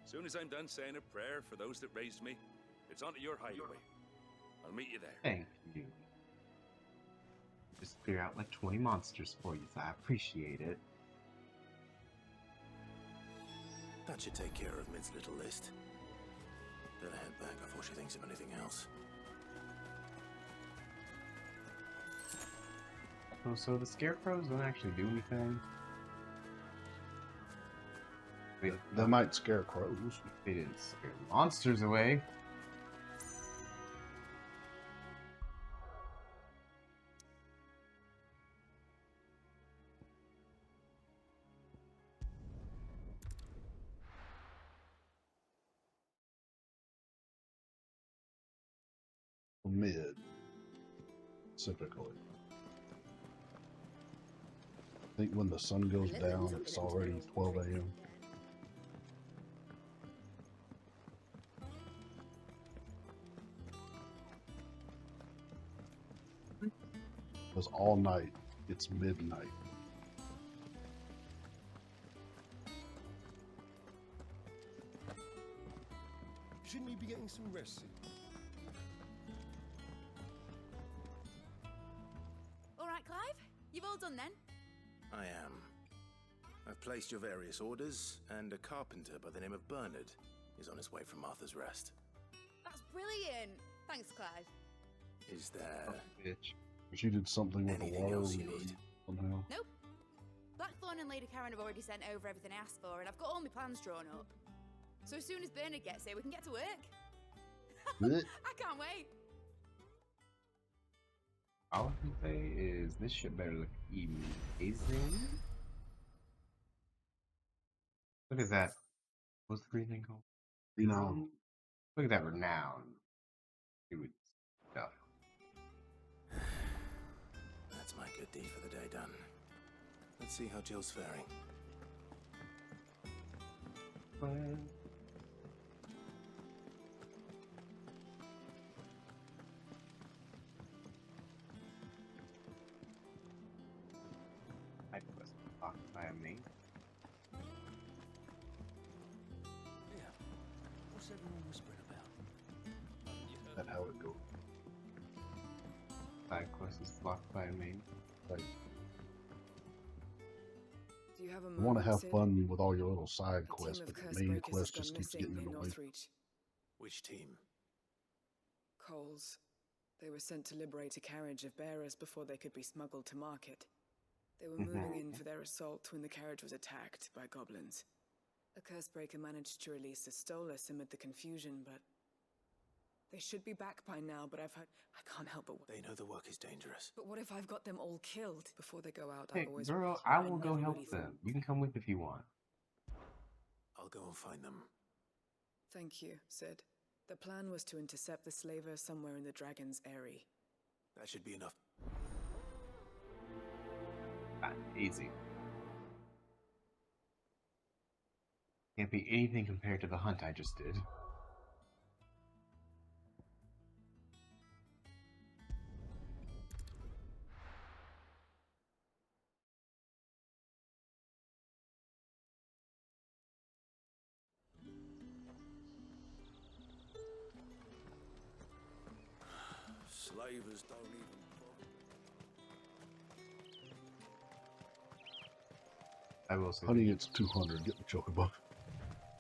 Soon as I'm done saying a prayer for those that raised me, it's onto your hideaway. I'll meet you there. Thank you. Just clear out like 20 monsters for you, so I appreciate it. That should take care of Mid's little list. Better head back before she thinks of anything else. Oh, so the scarecrows don't actually do anything? They might scare crows. They didn't scare the monsters away. Mid, specifically. I think when the sun goes down, it's already 12 a.m. Because all night, it's midnight. Shouldn't you be getting some rest soon? All right, Clive? You've all done then? I am. I've placed your various orders, and a carpenter by the name of Bernard is on his way from Martha's Rest. That's brilliant. Thanks, Clive. Is there Bitch. She did something with the anything water else you need? somehow. Nope. Blackthorn and Lady Karen have already sent over everything I asked for, and I've got all my plans drawn up. So as soon as Bernard gets here, we can get to work. Blech. I can't wait. All I can say is this shit better look amazing. Look at that. What's the green thing called? Renown. Look at that renown. Dude, stuff. That's my good deed for the day done. Let's see how Jill's faring. I was blocked by a maid. Yeah. What's everyone whispering about? That's how it goes. Side quest is blocked by a maid. Like, Do you have a you want to have Sid? fun with all your little side A quests, team of but the curse main breakers has quest gone just keeps missing getting in near the way. Northreach. Which team? Coals. They were sent to liberate a carriage of bearers before they could be smuggled to market. They were moving in for their assault when the carriage was attacked by goblins. A Cursebreaker managed to release a Stolas amid the confusion, but... They should be back by now, but I've heard... I can't help but... They know the work is dangerous. But what if I've got them all killed? Before they go out, Hey, I always... girl, I will go never help really them. You can come with if you want. I'll go and find them. Thank you, Sid. The plan was to intercept the slaver somewhere in the Dragon's Eyrie. That should be enough. Easy. Can't be anything compared to the hunt I just did. Slavers don't even bother. I will say. Honey, it's 200. Get the chocobo.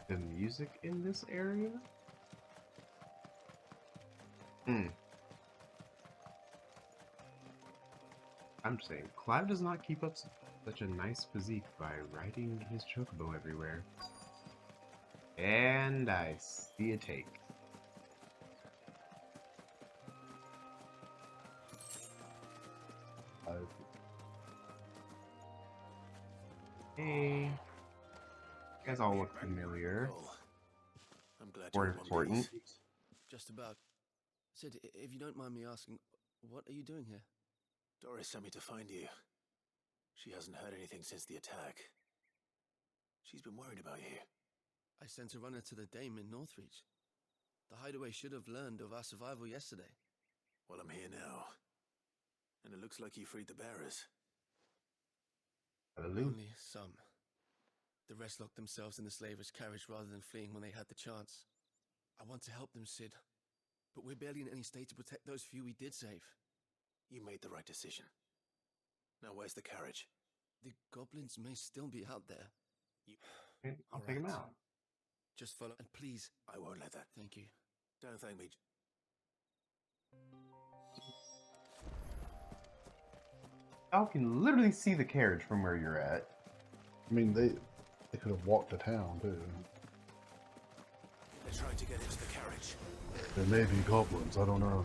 The music in this area? I'm saying, Clive does not keep up such a nice physique by riding his chocobo everywhere. And I see a take. Hey. You guys all look familiar. I'm glad Or you're one important. piece. Just about. Sid, if you don't mind me asking, what are you doing here? Doris sent me to find you. She hasn't heard anything since the attack. She's been worried about you. I sent a runner to the Dame in Northreach. The hideaway should have learned of our survival yesterday. Well, I'm here now. And it looks like you freed the bearers. Hallelujah. Only some. The rest locked themselves in the slaver's carriage rather than fleeing when they had the chance. I want to help them, Sid. But we're barely in any state to protect those few we did save. You made the right decision. Now where's the carriage? The goblins may still be out there. I'll take him out. Just follow, and please. I won't let that. Thank you. Don't thank me. Y'all can literally see the carriage from where you're at. I mean, they could have walked to town, too. They're trying to get into the carriage. There may be goblins, I don't know.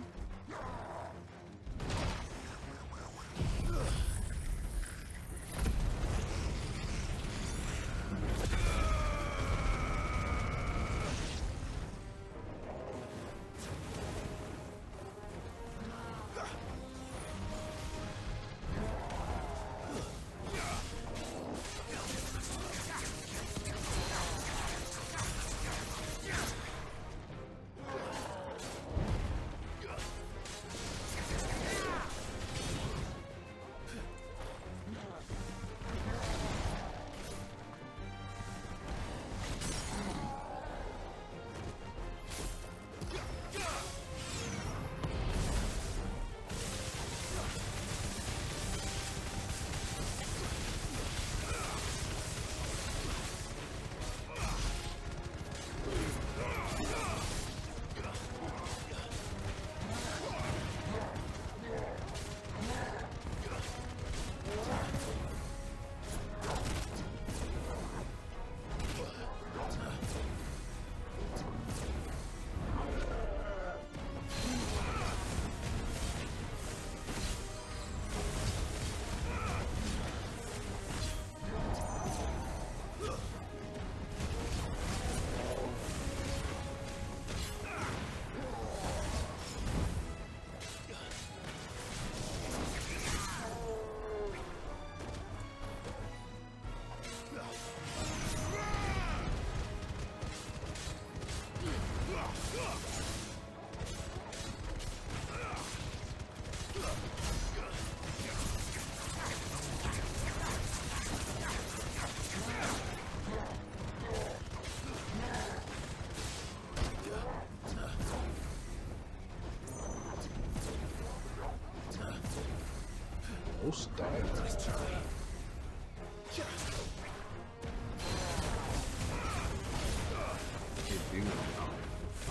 Almost died.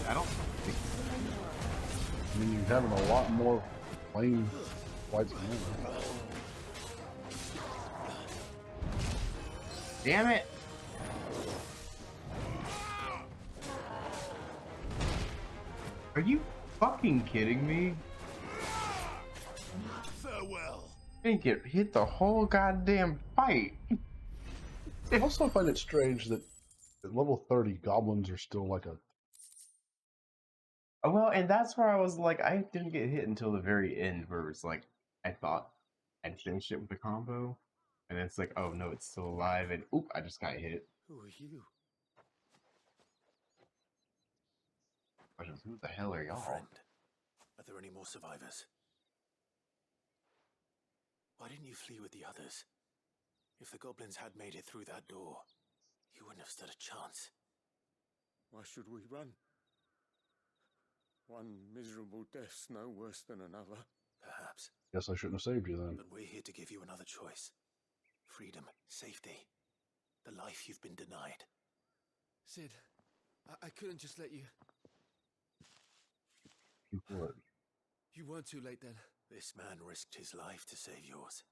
I don't think. mean, you're having a lot more plain white skin. Damn it! Are you fucking kidding me? Farewell. I didn't get hit the whole goddamn fight. I also find it strange that at level 30, goblins are still like a. Oh, well, and that's where I was like, I didn't get hit until the very end, where it's like, I thought I'd finished it with the combo, and it's like, oh no, it's still alive, and oop, I just got hit. Who are you? Who the hell are A y'all? friend. Are there any more survivors? Why didn't you flee with the others? If the goblins had made it through that door, you wouldn't have stood a chance. Why should we run? One miserable death's no worse than another. Perhaps. Guess I shouldn't have saved you then. But we're here to give you another choice. Freedom, safety, the life you've been denied. Sid, I couldn't just let you... What? You weren't too late then. This man risked his life to save yours.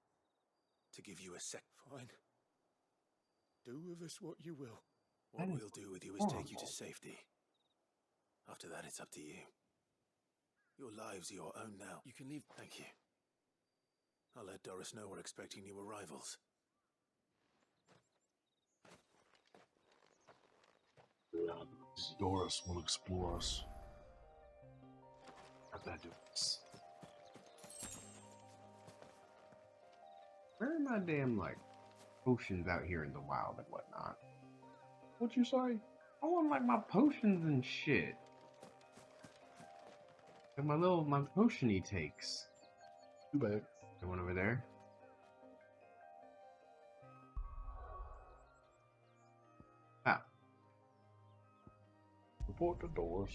To give you a Fine. Do with us what you will. What we'll do with you is take you to safety. After that, it's up to you. Your lives are your own now. You can leave. Thank you. I'll let Doris know we're expecting new arrivals. Doris will explore us. How's that do this? Where are my damn, like, potions out here in the wild and whatnot? What'd you say? I want, like, my potions and shit. And my potion he takes. Too bad. The one over there. Ah. Report to Doris.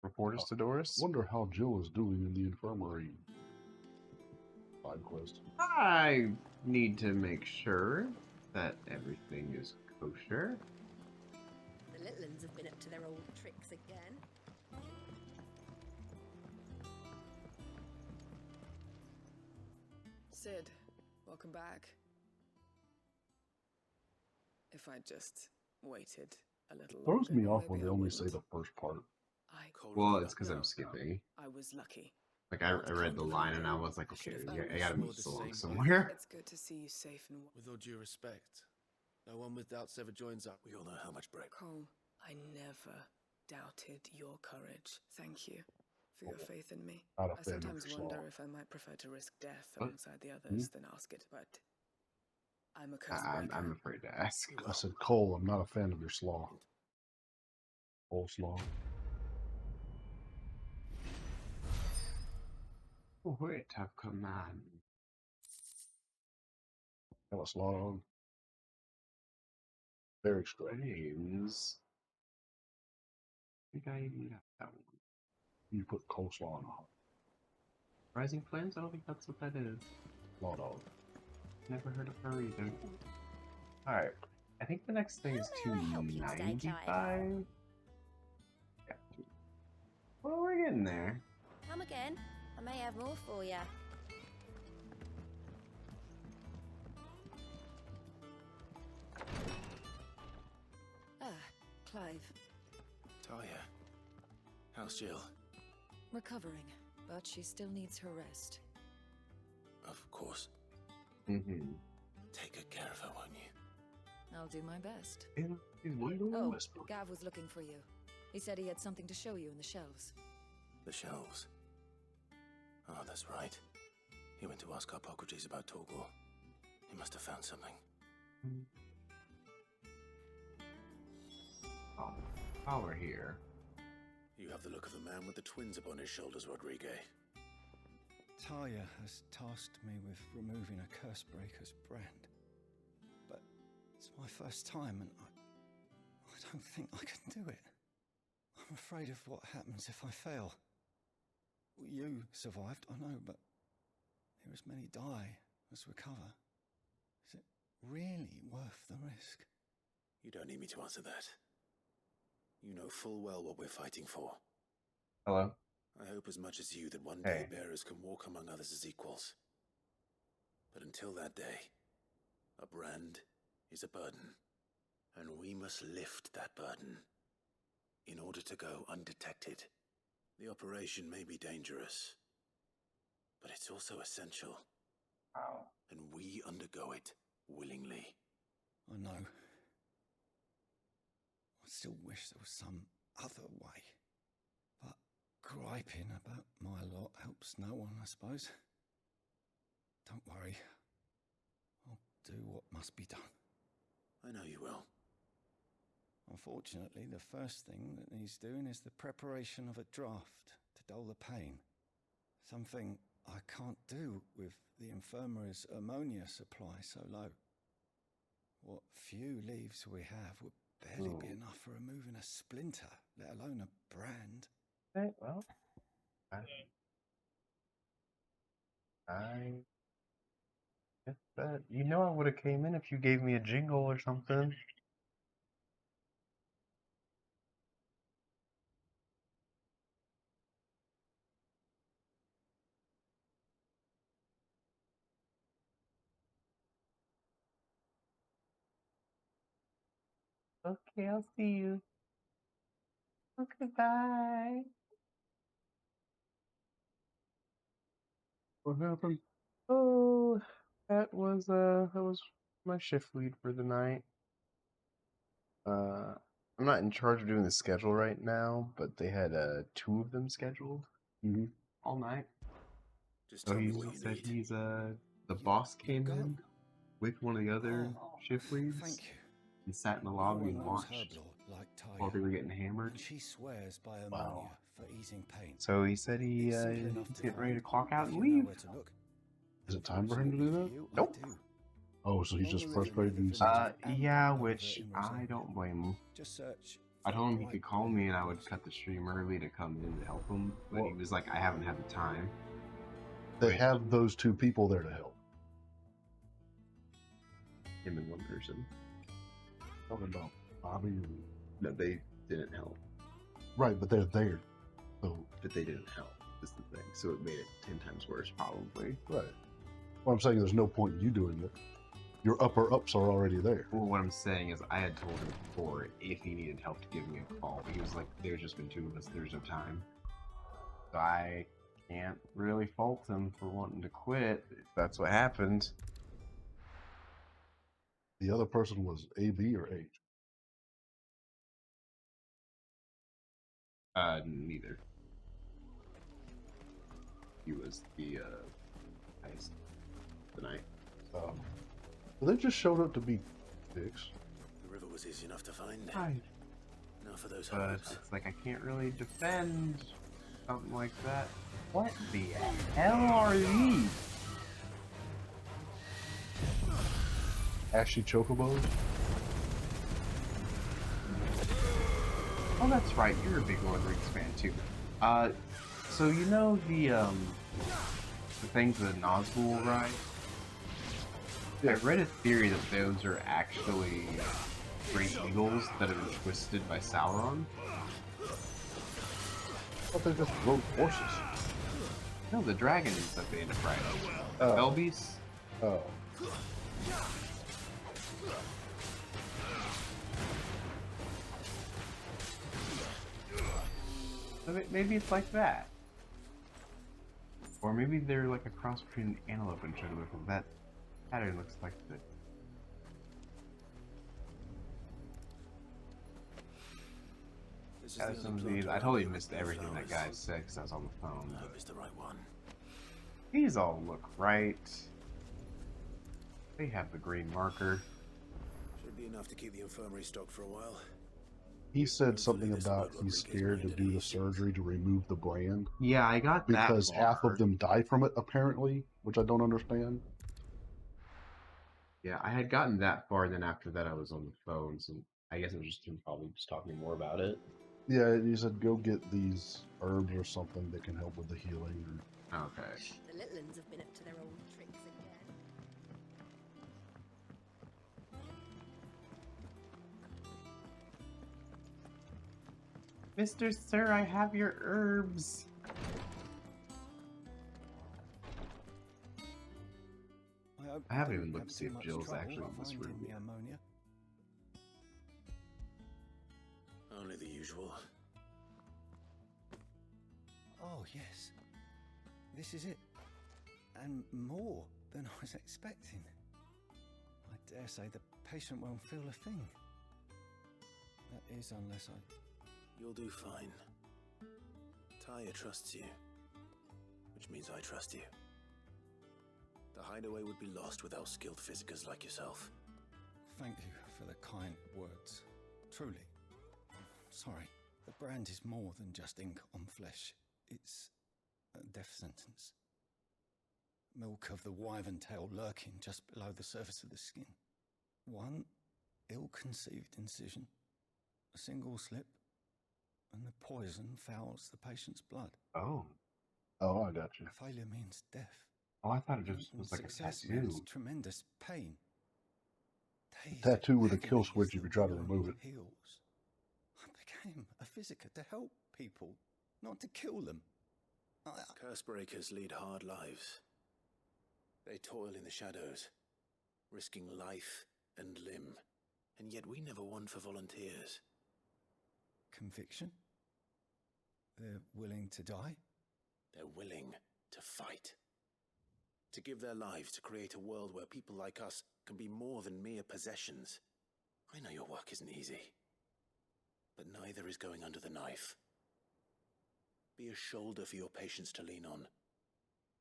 Report us to Doris? I wonder how Jill is doing in the infirmary. Side quest. I need to make sure that everything is kosher. The little ones have been up to their old tricks again. Sid, welcome back. If I just waited a little longer, Throws me off when maybe they I only say wouldn't. the first part. Well, it's because I'm skipping. I was lucky. Like, I read the line and I was like, okay, I gotta move this along same somewhere. It's good to see you safe and With all due respect, no one with doubts ever joins up. We all know how much break. Cole, I never doubted your courage. Thank you for your faith in me. Not a I fan of sometimes your wonder slaw. if I might prefer to risk death What? alongside the others than ask it, but I'm a curse breaker. I'm afraid to ask. I said, Cole, I'm not a fan of your slaw. Cole slaw. Wait, have command. Got a slaw dog. Very strange. Names. I think I even got that one. You put coleslaw on a Rising Flames? I don't think that's what that is. slaw dog. Never heard of her either. Alright. I think the next thing is How may I help you today, 295. Yeah. Well, we're getting there. Come again. I may have more for you. Ah, Clive. Talia. How's Jill? Recovering, but she still needs her rest. Of course. Mm-hmm. Take good care of her, won't you? I'll do my best. Oh, Gav was looking for you. He said he had something to show you in the shelves. The shelves. Oh, that's right. He went to ask Harpocrates about Torgor. He must have found something. Oh, while we're here. You have the look of a man with the twins upon his shoulders, Rodriguez. Talia has tasked me with removing a curse breaker's brand. But it's my first time and I don't think I can do it. I'm afraid of what happens if I fail. You survived, I know, but there as many die as recover. Is it really worth the risk? You don't need me to answer that. You know full well what we're fighting for. Hello? I hope as much as you that one Hey. day bearers can walk among others as equals. But until that day, a brand is a burden, and we must lift that burden in order to go undetected. The operation may be dangerous, but it's also essential. Wow. And we undergo it willingly. I know. I still wish there was some other way. But griping about my lot helps no one, I suppose. Don't worry. I'll do what must be done. I know you will. Unfortunately, the first thing that needs doing is the preparation of a draft to dull the pain. Something I can't do with the infirmary's ammonia supply so low. What few leaves we have would barely be enough for removing a splinter, let alone a brand. Okay, well, I guess that I would have came in if you gave me a jingle or something. Okay, I'll see you. Okay, bye. What happened? Oh, that was my shift lead for the night. I'm not in charge of doing the schedule right now, but they had 2 of them scheduled all night. Just So tell me he what you said need. he's the boss came in with one of the other shift leads. Thank you. He sat in the lobby and Everyone knows watched Herblord like while Taya, they were getting hammered. and she swears by ammonia for easing pain. So he said It's simple enough he's to getting ready to find clock out if and you know leave. where to look. Is it time for him to do that? You, Nope. I do. Oh, so he's just Along the river frustrated near the himself. village of Yeah, Amber which over in I Rosaria. don't blame him. Just search I for told him he bright could call me and I would blue cut the stream early to come in to help him, but he was like, I haven't had the time. They have those 2 people there to help. Him and one person. Talking about Bobby and... No, they didn't help. Right, but they're there. So... But they didn't help, is the thing. So it made it 10 times worse, probably. Right. Well, I'm saying there's no point in you doing it. Your upper-ups are already there. Well, what I'm saying is I had told him before if he needed help to give me a call. But he was like, there's just been 2 of us, there's no time. So I can't really fault him for wanting to quit if that's what happened. The other person was AB or H? Neither. He was the highest tonight. They just showed up to be dicks. The river was easy enough to find. Right. Now for those But hopes. it's like I can't really defend something like that. What the hell are these? Ashy chocobos? Oh, that's right. You're a big Lord of the Rings fan too. So you know the things that Nazgul ride? I read a theory that those are actually great eagles that have been twisted by Sauron. I thought they just rode horses. No, the dragons that they end up riding. Oh. Elbies. Oh. So maybe it's like that. Or maybe they're like a cross between an antelope and juggler, because that pattern looks like the... Some of these, I totally missed everything that guy said because I was on the phone. I hope it's the right one. These all look right. They have the green marker. Should be enough to keep the infirmary stocked for a while. He said something about he's scared to do the surgery to remove the brand. Yeah, I got that. Because half of them die from it, apparently, which I don't understand. Yeah, I had gotten that far, and then after that I was on the phone, so I guess it was just him probably just talking more about it. Yeah, he said go get these herbs or something that can help with the healing. Okay. The little uns have been up to their old tricks again. Mr. Sir, I have your herbs. I haven't even looked to see if Jill's actually in this room yet. Ammonia. Only the usual. Oh, yes. This is it. And more than I was expecting. I dare say the patient won't feel a thing. That is, unless I... You'll do fine. Taya trusts you, which means I trust you. The hideaway would be lost without skilled physicers like yourself. Thank you for the kind words. Truly. Sorry, the brand is more than just ink on flesh. It's a death sentence. Milk of the wyvern tail lurking just below the surface of the skin. One ill-conceived incision, a single slip, and the poison fouls the patient's blood. Oh. Oh, I got you. Failure means death. Oh, I thought it just was like a Success tattoo. means tremendous pain. A tattoo with a kill switch if you try to remove it. Heals. I became a physiker to help people, not to kill them. Curse breakers lead hard lives. They toil in the shadows, risking life and limb, and yet we never won for volunteers. Conviction? They're willing to die? They're willing to fight. To give their lives to create a world where people like us can be more than mere possessions. I know your work isn't easy, but neither is going under the knife. Be a shoulder for your patients to lean on.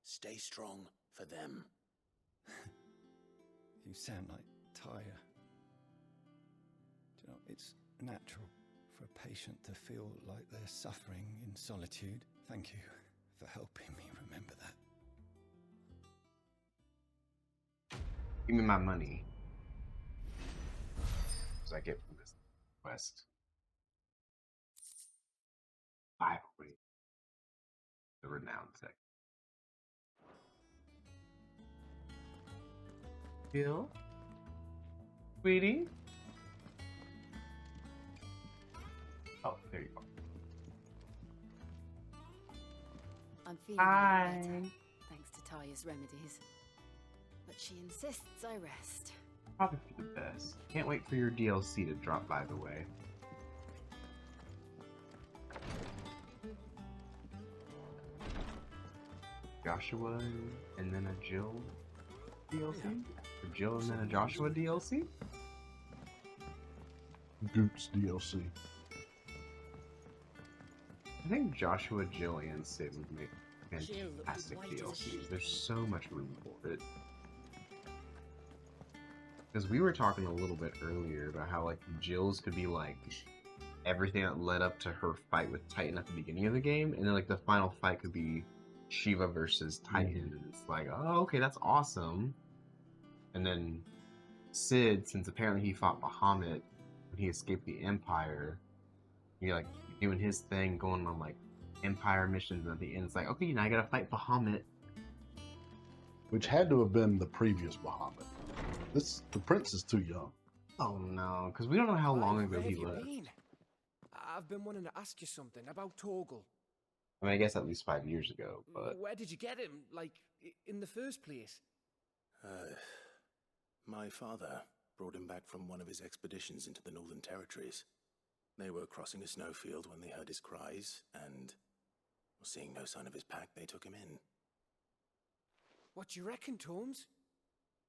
Stay strong for them. You sound like Taya. Do you know, it's natural for a patient to feel like they're suffering in solitude. Thank you for helping me remember that. Give me my money. What I get from this quest? 5 ways. The renowned tech. Jill? Sweetie? Oh, there you go. I'm feeling a little better, thanks to Taya's remedies. But she insists I rest. Probably for the best. Can't wait for your DLC to drop, by the way. Joshua and then a Jill DLC? A Jill and then a Joshua DLC? Goots DLC. I think Joshua, Jill, and Sid would make fantastic DLCs. There's so much room for it. Because we were talking a little bit earlier about how like Jill's could be like everything that led up to her fight with Titan at the beginning of the game, and then like the final fight could be Shiva versus Titan. And it's like, oh, okay, that's awesome. And then Sid, since apparently he fought Bahamut when he escaped the Empire, you're like doing his thing, going on like Empire missions, and at the end it's like, okay, now I gotta fight Bahamut. Which had to have been the previous Bahamut. The prince is too young. Oh no, because we don't know how long ago he lived. I've been wanting to ask you something about Torgal. I mean, I guess at least 5 years ago, but... Where did you get him? Like, in the first place? My father brought him back from one of his expeditions into the Northern Territories. They were crossing a snowfield when they heard his cries, and seeing no sign of his pack, they took him in. What do you reckon, Torms?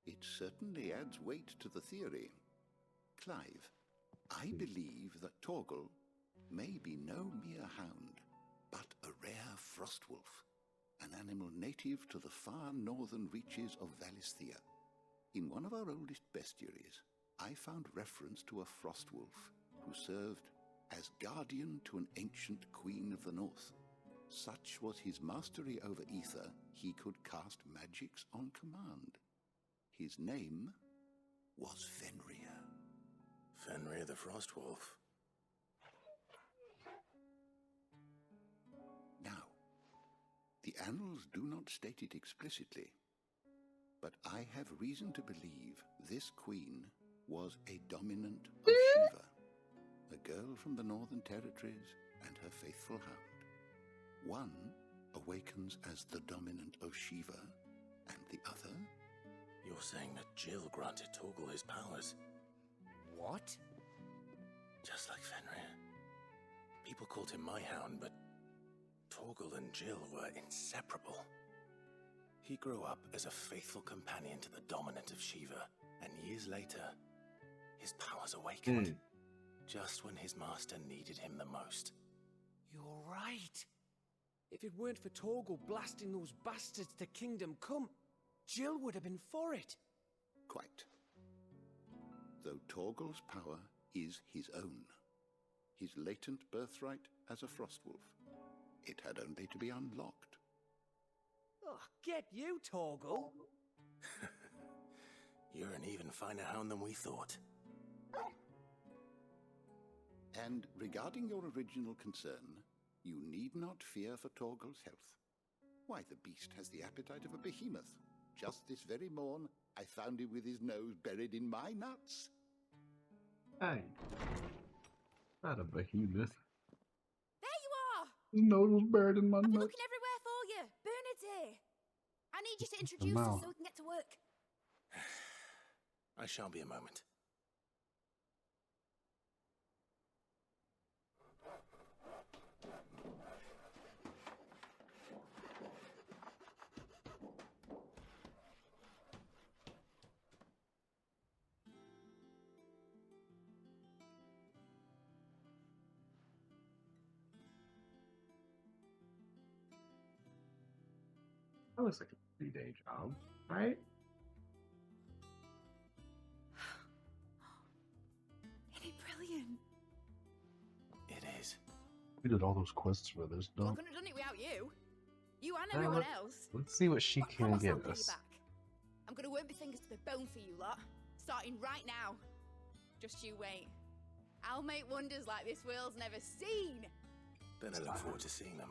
It certainly adds weight to the theory. Clive, I believe that Torgal may be no mere hound, but a rare frostwolf, an animal native to the far northern reaches of Valisthea. In one of our oldest bestiaries, I found reference to a frostwolf who served as guardian to an ancient queen of the north. Such was his mastery over ether, he could cast magics on command. His name was Fenrir. Fenrir the Frostwolf. Now, the annals do not state it explicitly, but I have reason to believe this queen was a dominant of Shiva, a girl from the Northern Territories and her faithful hound. One awakens as the dominant of Shiva, and the other... You're saying that Jill granted Torgal his powers? What? Just like Fenrir. People called him my hound, but Torgal and Jill were inseparable. He grew up as a faithful companion to the dominant of Shiva, and years later, his powers awakened. Just when his master needed him the most. You're right. If it weren't for Torgal blasting those bastards to Kingdom Come, Jill would have been for it. Quite. Though Torgal's power is his own, his latent birthright as a Frostwolf, it had only to be unlocked. Oh, get you, Torgal. You're an even finer hound than we thought. And regarding your original concern, you need not fear for Torgal's health. Why, the beast has the appetite of a behemoth. Just this very morn, I found him with his nose buried in my nuts. Hey. Not a behemoth. There you are! His nose was buried in my I've been nuts. looking everywhere for you. Bernard's here. I need you to introduce us so we can get to work. I shan't be a moment. That looks like a 3-day job, right? Isn't it brilliant? It is. We did all those quests for this Well, I dump. couldn't have done it without you. You and everyone else. Let's see what she But I can promise I'll give pay you us. back. I'm gonna work my fingers to the bone for you lot, starting right now. Just you wait. I'll make wonders like this world's never seen. Then I look forward to seeing them.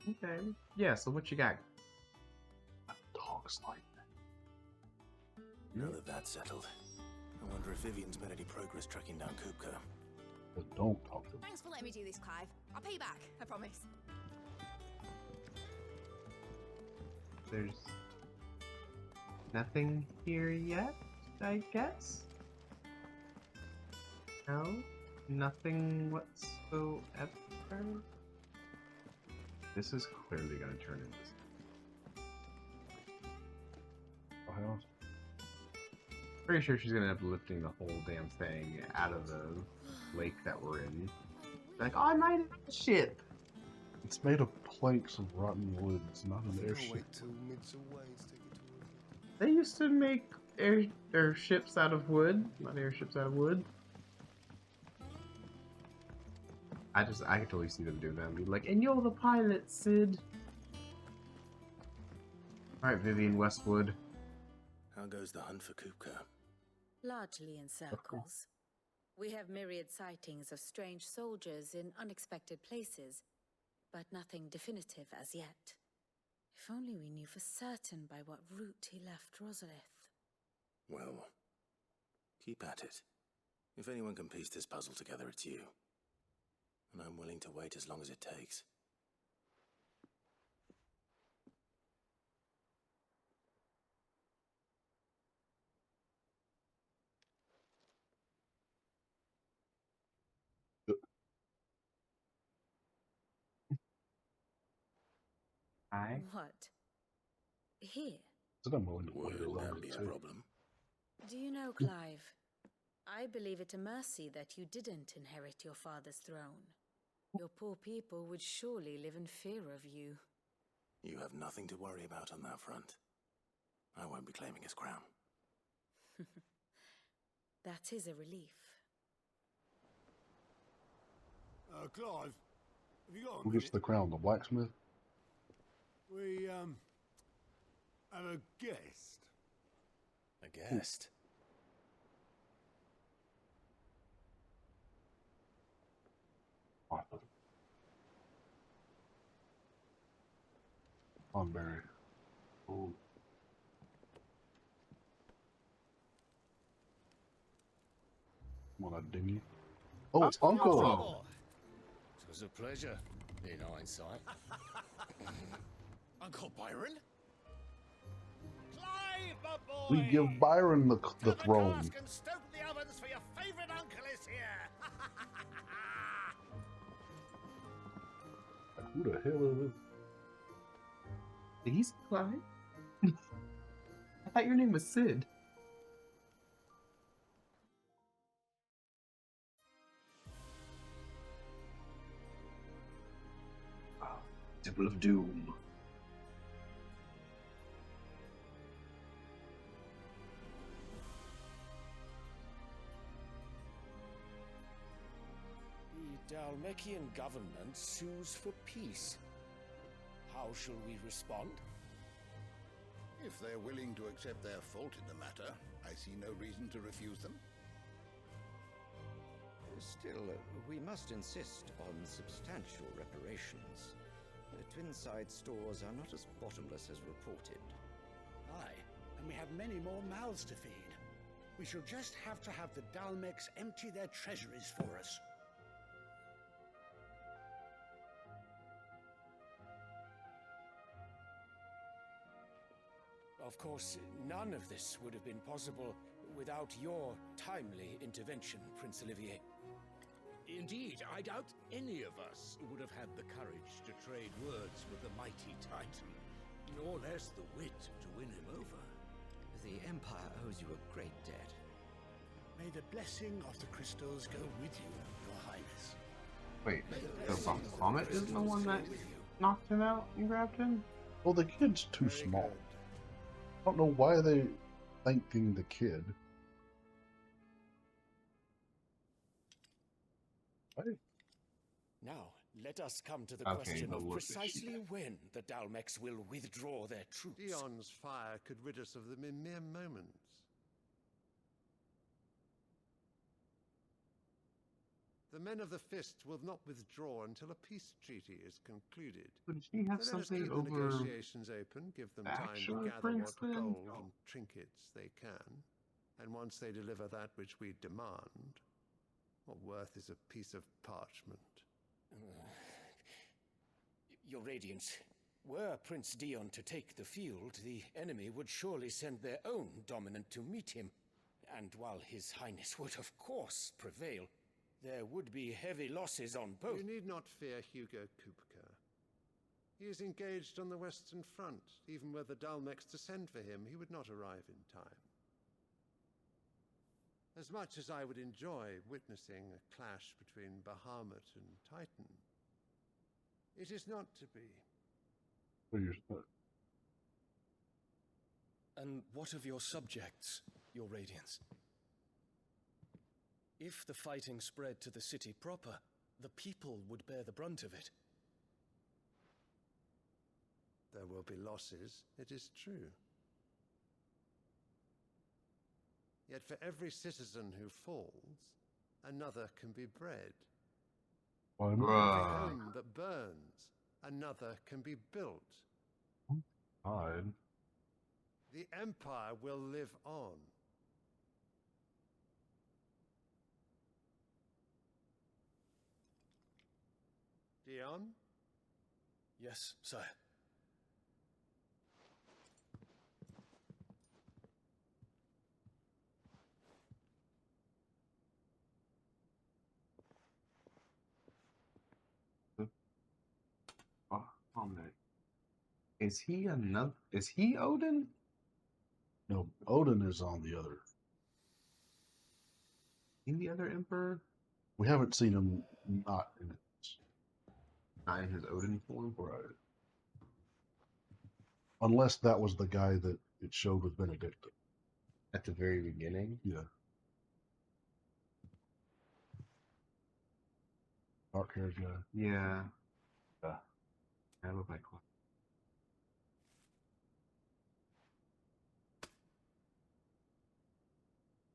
Okay. Yeah, so what you got? Talks like Now that that's settled, I wonder if Vivian's made any progress tracking down Kupka. But don't talk to me. Thanks for letting me do this, Clive. I'll pay you back, I promise. There's nothing here yet, I guess? No? Nothing whatsoever? This is clearly going to turn into House. Pretty sure she's going to end up lifting the whole damn thing out of the lake that we're in. Like, oh, I might have a ship! It's made of planks of rotten wood. It's not an airship. Wait till Mid's away to take it to her. They used to make airships out of wood, not airships out of wood. I can totally see them doing that and be like, and you're the pilot, Sid. Alright, Vivian Westwood. How goes the hunt for Kupka? Largely in circles. We have myriad sightings of strange soldiers in unexpected places, but nothing definitive as yet. If only we knew for certain by what route he left Rosalith. Well, keep at it. If anyone can piece this puzzle together, it's you. And I'm willing to wait as long as it takes. Hi. What? Here? So I'm willing to wait as Would long that as be it a takes. problem? Do you know, Clive? I believe it a mercy that you didn't inherit your father's throne. Your poor people would surely live in fear of you. You have nothing to worry about on that front. I won't be claiming his crown. That is a relief. Clive, have you got a Who minute? gets the crown? The blacksmith? We, have a guest. A guest? Arthur. Thornberry. Oh. on a dinghy. Oh, it's Oh. Uncle. It was a pleasure, in hindsight. Uncle Byron? Clive, my boy! We give Byron the Fill the throne. cask and stoke the ovens for your favourite uncle is here! Who the hell is this? Did he say Clyde? I thought your name was Sid. Oh, Temple of Doom. The Dalmekian government sues for peace. How shall we respond? If they're willing to accept their fault in the matter, I see no reason to refuse them. Still, we must insist on substantial reparations. The Twinside stores are not as bottomless as reported. Aye, and we have many more mouths to feed. We shall just have to have the Dalmecs empty their treasuries for us. Of course, none of this would have been possible without your timely intervention, Prince Olivier. Indeed, I doubt any of us would have had the courage to trade words with the mighty Titan, nor less the wit to win him over. The Empire owes you a great debt. May the blessing of the crystals go with you, Your Highness. Wait, the vomit is the one that knocked him out and grabbed him? Well, the kid's too small. I don't know why they thanking the kid. Right. Now, let us come to the Okay, question the of look that precisely when the Dalmecs will withdraw their troops. Dion's fire could rid us of them in mere moments. The men of the Fist will not withdraw until a peace treaty is concluded. Would she have So let us something keep over the negotiations open, give them time to Bachelor gather Prince what then? gold and trinkets they can. And once they deliver that which we demand, what worth is a piece of parchment? Your Radiance, were Prince Dion to take the field, the enemy would surely send their own dominant to meet him. And while His Highness would of course prevail, there would be heavy losses on both. You need not fear Hugo Kupka. He is engaged on the Western Front. Even were the Dalmecs to send for him, he would not arrive in time. As much as I would enjoy witnessing a clash between Bahamut and Titan, it is not to be. And what of your subjects, Your Radiance? If the fighting spread to the city proper, the people would bear the brunt of it. There will be losses, it is true. Yet for every citizen who falls, another can be bred. For every home that burns, another can be built. The Empire will live on. Dion? Yes, sire. Is he another? Is he Odin? No, Odin is on the other. In the other emperor? We haven't seen him not in it. Not in his Odin form? Right. Unless that was the guy that it showed with Benedicta. At the very beginning? Yeah. Dark haired guy. Yeah. Yeah. I look like one.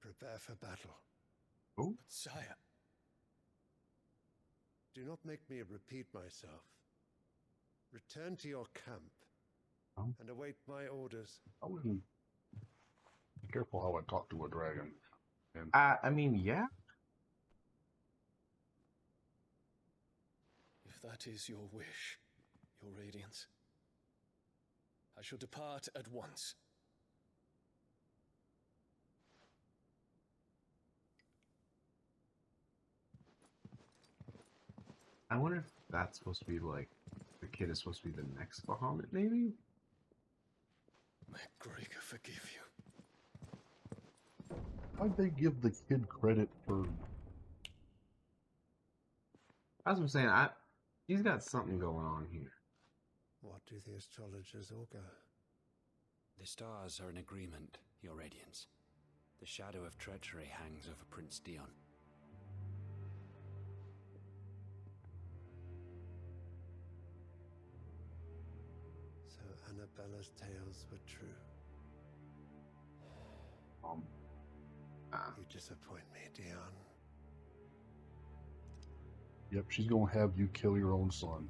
Prepare for battle. Oh? But sire. Do not make me repeat myself. Return to your camp and await my orders. I wouldn't. Be careful how I talk to a dragon. And I mean, yeah. that is your wish, your Radiance, I shall depart at once. I wonder if that's supposed to be like the kid is supposed to be the next Bahamut, maybe? May Gregor forgive you. Why'd they give the kid credit for? That's what I'm saying. He's got something going on here. What do the astrologers augur? The stars are in agreement, Your Radiance. The shadow of treachery hangs over Prince Dion. So Annabella's tales were true. You disappoint me, Dion. Yep, she's gonna have you kill your own son.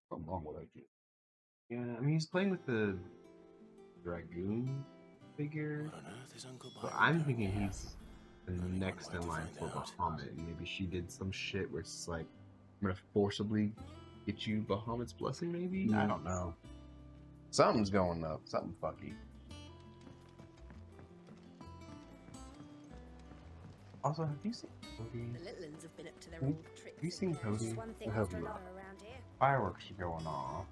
Something wrong with that kid. Yeah, I mean, he's playing with the Dragoon figure. What on earth is Uncle So Byron I'm doing thinking here? he's the next in line for Bahamut. And maybe she did some shit where it's like, I'm gonna forcibly get you Bahamut's blessing, maybe? I don't know. Something's going up. Something fucky. Also, have you seen Cody? The little ones have been up to their Have old tricks. you seen again. Cody? Just one thing I have after not. another around here. Fireworks are going off.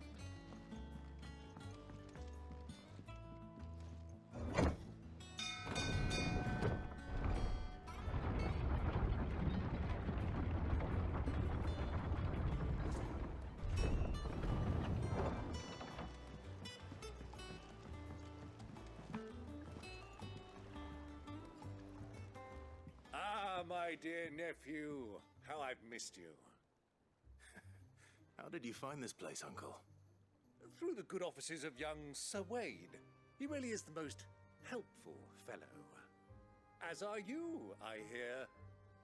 Ah, my dear nephew, how I've missed you. How did you find this place, Uncle? Through the good offices of young Sir Wade. He really is the most helpful fellow. As are you, I hear.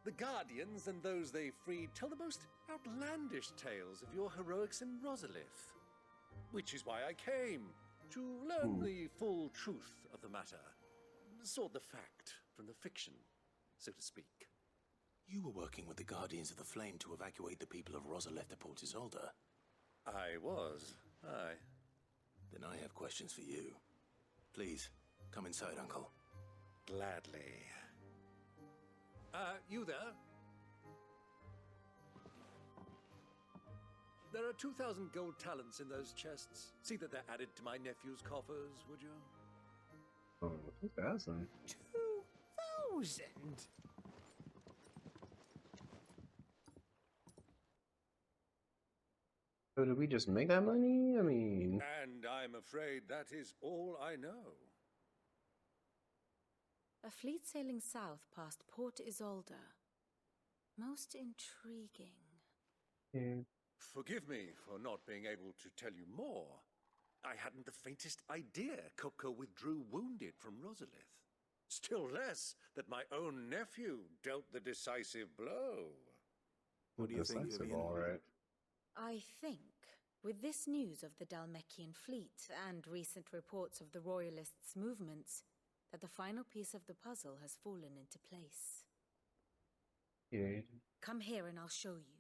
The Guardians and those they freed tell the most outlandish tales of your heroics in Rosalith. Which is why I came, to learn the full truth of the matter. Sort the fact from the fiction, so to speak. You were working with the Guardians of the Flame to evacuate the people of Rosalith to Port Isolde. I was, aye. Then I have questions for you. Please, come inside, Uncle. Gladly. You there? There are 2,000 gold talents in those chests. See that they're added to my nephew's coffers, would you? Oh, 2,000. 2,000? So did we just make that money? I mean... And I'm afraid that is all I know. A fleet sailing south past Port Isolde. Most intriguing. Yeah. Forgive me for not being able to tell you more. I hadn't the faintest idea Kopko withdrew wounded from Rosalith. Still less that my own nephew dealt the decisive blow. What do you think, Vivian? All right. I think, with this news of the Dalmekian fleet and recent reports of the Royalists' movements, that the final piece of the puzzle has fallen into place. Yeah. Come here and I'll show you.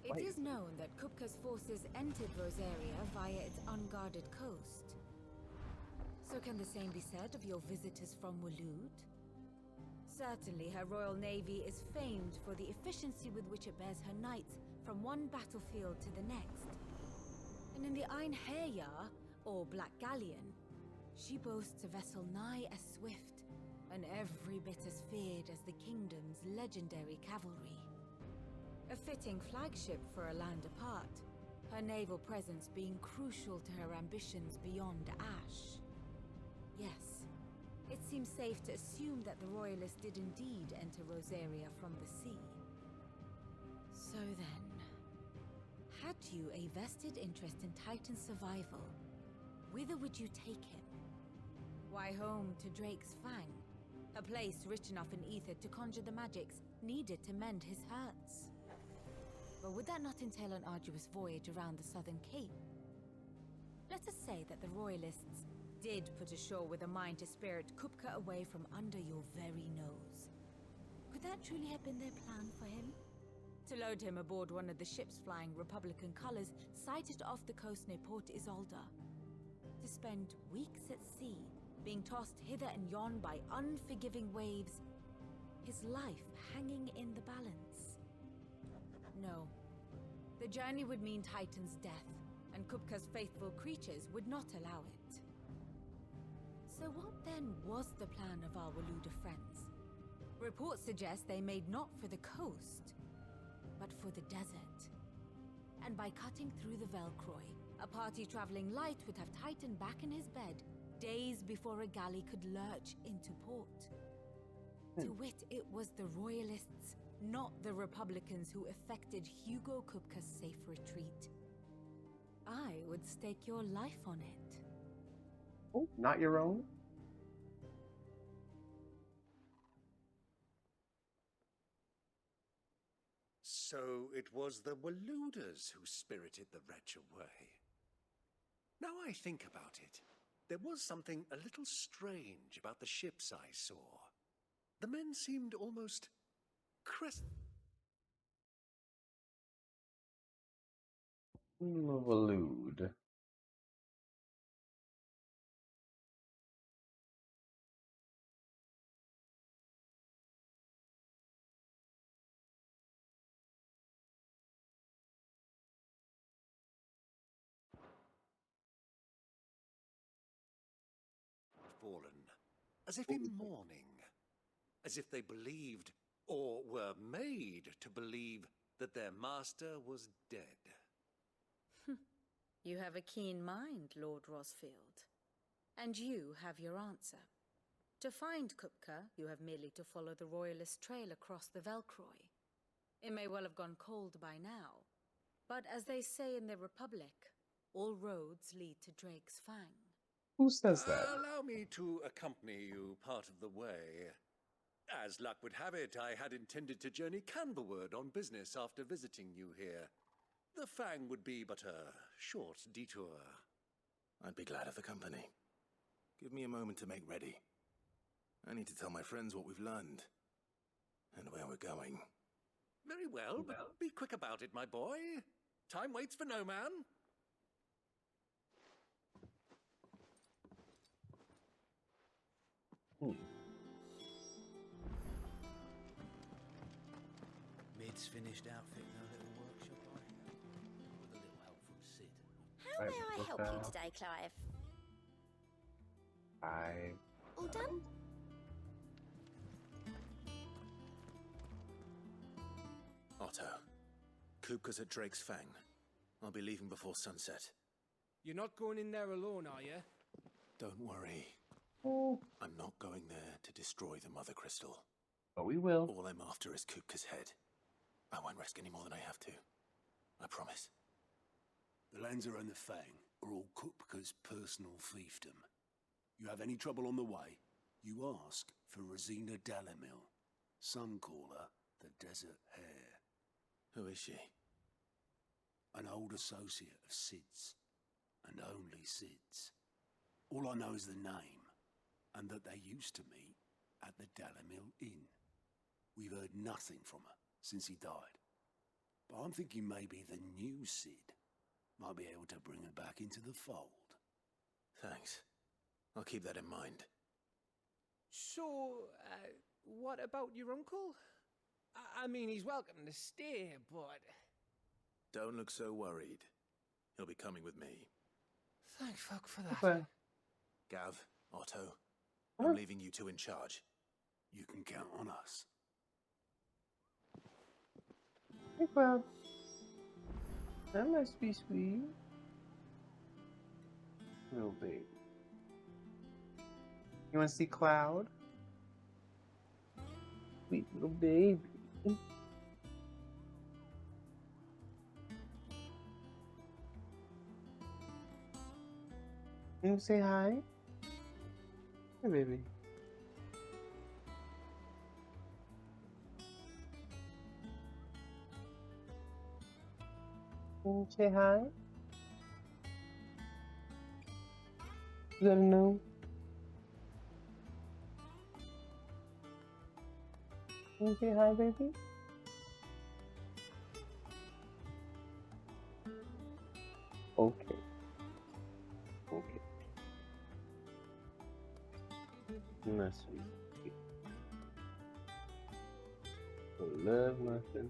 It is known that Kupka's forces entered Rosaria via its unguarded coast. So can the same be said of your visitors from Waloed? Certainly her royal navy is famed for the efficiency with which it bears her knights from one battlefield to the next. And in the Einherjar, or Black Galleon, she boasts a vessel nigh as swift, and every bit as feared as the kingdom's legendary cavalry. A fitting flagship for a land apart, her naval presence being crucial to her ambitions beyond Ash. Yes, it seems safe to assume that the Royalists did indeed enter Rosaria from the sea. So then, had you a vested interest in Titan's survival, whither would you take him? Why, home to Drake's Fang, a place rich enough in ether to conjure the magics needed to mend his hurts. But would that not entail an arduous voyage around the southern cape? Let us say that the Royalists did put ashore with a mind to spirit Kupka away from under your very nose. Could that truly have been their plan for him? To load him aboard one of the ships flying Republican colors sighted off the coast near Port Isolde. To spend weeks at sea, being tossed hither and yon by unforgiving waves, his life hanging in the balance. No. The journey would mean Titan's death, and Kupka's faithful creatures would not allow it. So what then was the plan of our Waluda friends? Reports suggest they made not for the coast, but for the desert. And by cutting through the Velcroy, a party traveling light would have Titan back in his bed days before a galley could lurch into port. To wit, it was the Royalists, not the Republicans, who effected Hugo Kupka's safe retreat. I would stake your life on it. Oh, not your own? So it was the Waludas who spirited the wretch away. Now I think about it, there was something a little strange about the ships I saw. The men seemed almost Valued. fallen, as if in mourning, as if they believed, or were made to believe, that their master was dead. You have a keen mind, Lord Rosfield. And you have your answer. To find Kupka, you have merely to follow the Royalist trail across the Velcroy. It may well have gone cold by now, but as they say in the Republic, all roads lead to Drake's Fang. Who says that? Allow me to accompany you part of the way. As luck would have it, I had intended to journey Canverward on business after visiting you here. The Fang would be but a short detour. I'd be glad of the company. Give me a moment to make ready. I need to tell my friends what we've learned. And where we're going. Very well, but be quick about it, my boy. Time waits for no man. Mid's finished outfitting our little workshop, I think, with a little help from Sid. How may I help you today, Clive? All done? Otto, Kupka's at Drake's Fang. I'll be leaving before sunset. You're not going in there alone, are you? Don't worry. I'm not going there to destroy the Mother Crystal. But we will. All I'm after is Kupka's head. I won't risk any more than I have to. I promise. The Lancer and the Fang are all Kupka's personal fiefdom. You have any trouble on the way, you ask for Rosina Dalamil. Some call her the Desert Hare. Who is she? An old associate of Sid's, and only Sid's. All I know is the name, and that they used to meet at the Dalamil Inn. We've heard nothing from her since he died. But I'm thinking maybe the new Sid might be able to bring her back into the fold. Thanks. I'll keep that in mind. So, what about your uncle? I mean, he's welcome to stay, but... Don't look so worried. He'll be coming with me. Thank fuck for that. Okay. Gav, Otto, I'm leaving you two in charge. You can count on us. Well, that must be sweet. Little baby. You want to see Cloud? Sweet little baby. You say hi? Hey, baby. Say hi. Is that a no? Can you say hi, baby? Okay. Okay. Nothing. Love nothing.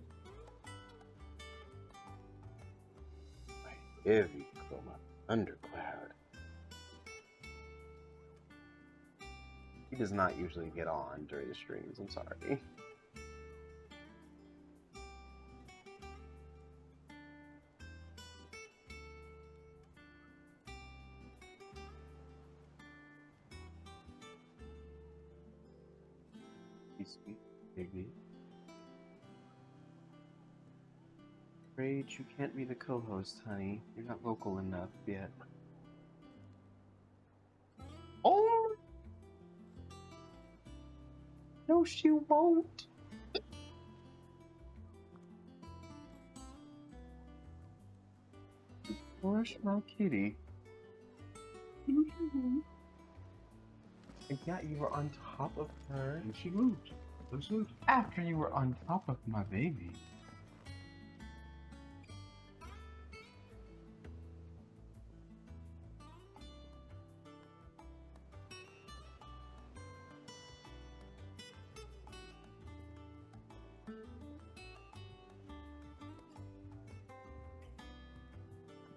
My heavy chroma undercloud. He does not usually get on during the streams, I'm sorry. Sweet baby. Afraid you can't be the co-host, honey. You're not vocal enough yet. Oh! No, she won't. Where's my kitty? Yeah, you were on top of her. And she moved. After you were on top of my baby.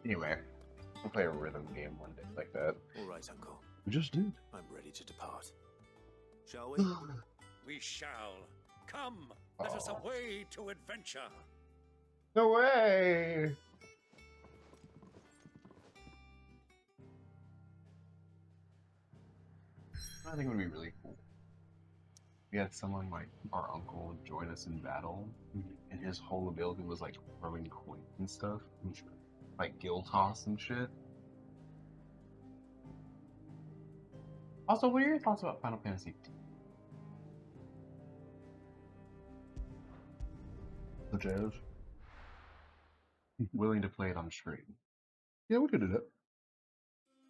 Anyway, we'll play a rhythm game one day like that. All right, Uncle. We just did. I'm ready to depart. Shall we? We shall. Come, let us away to adventure. No way! I think it would be really cool. We had someone like our uncle join us in battle, and his whole ability was like throwing coins and stuff, like gill toss and shit. Also, what are your thoughts about Final Fantasy? Such as? Willing to play it on stream. Yeah, we could do that.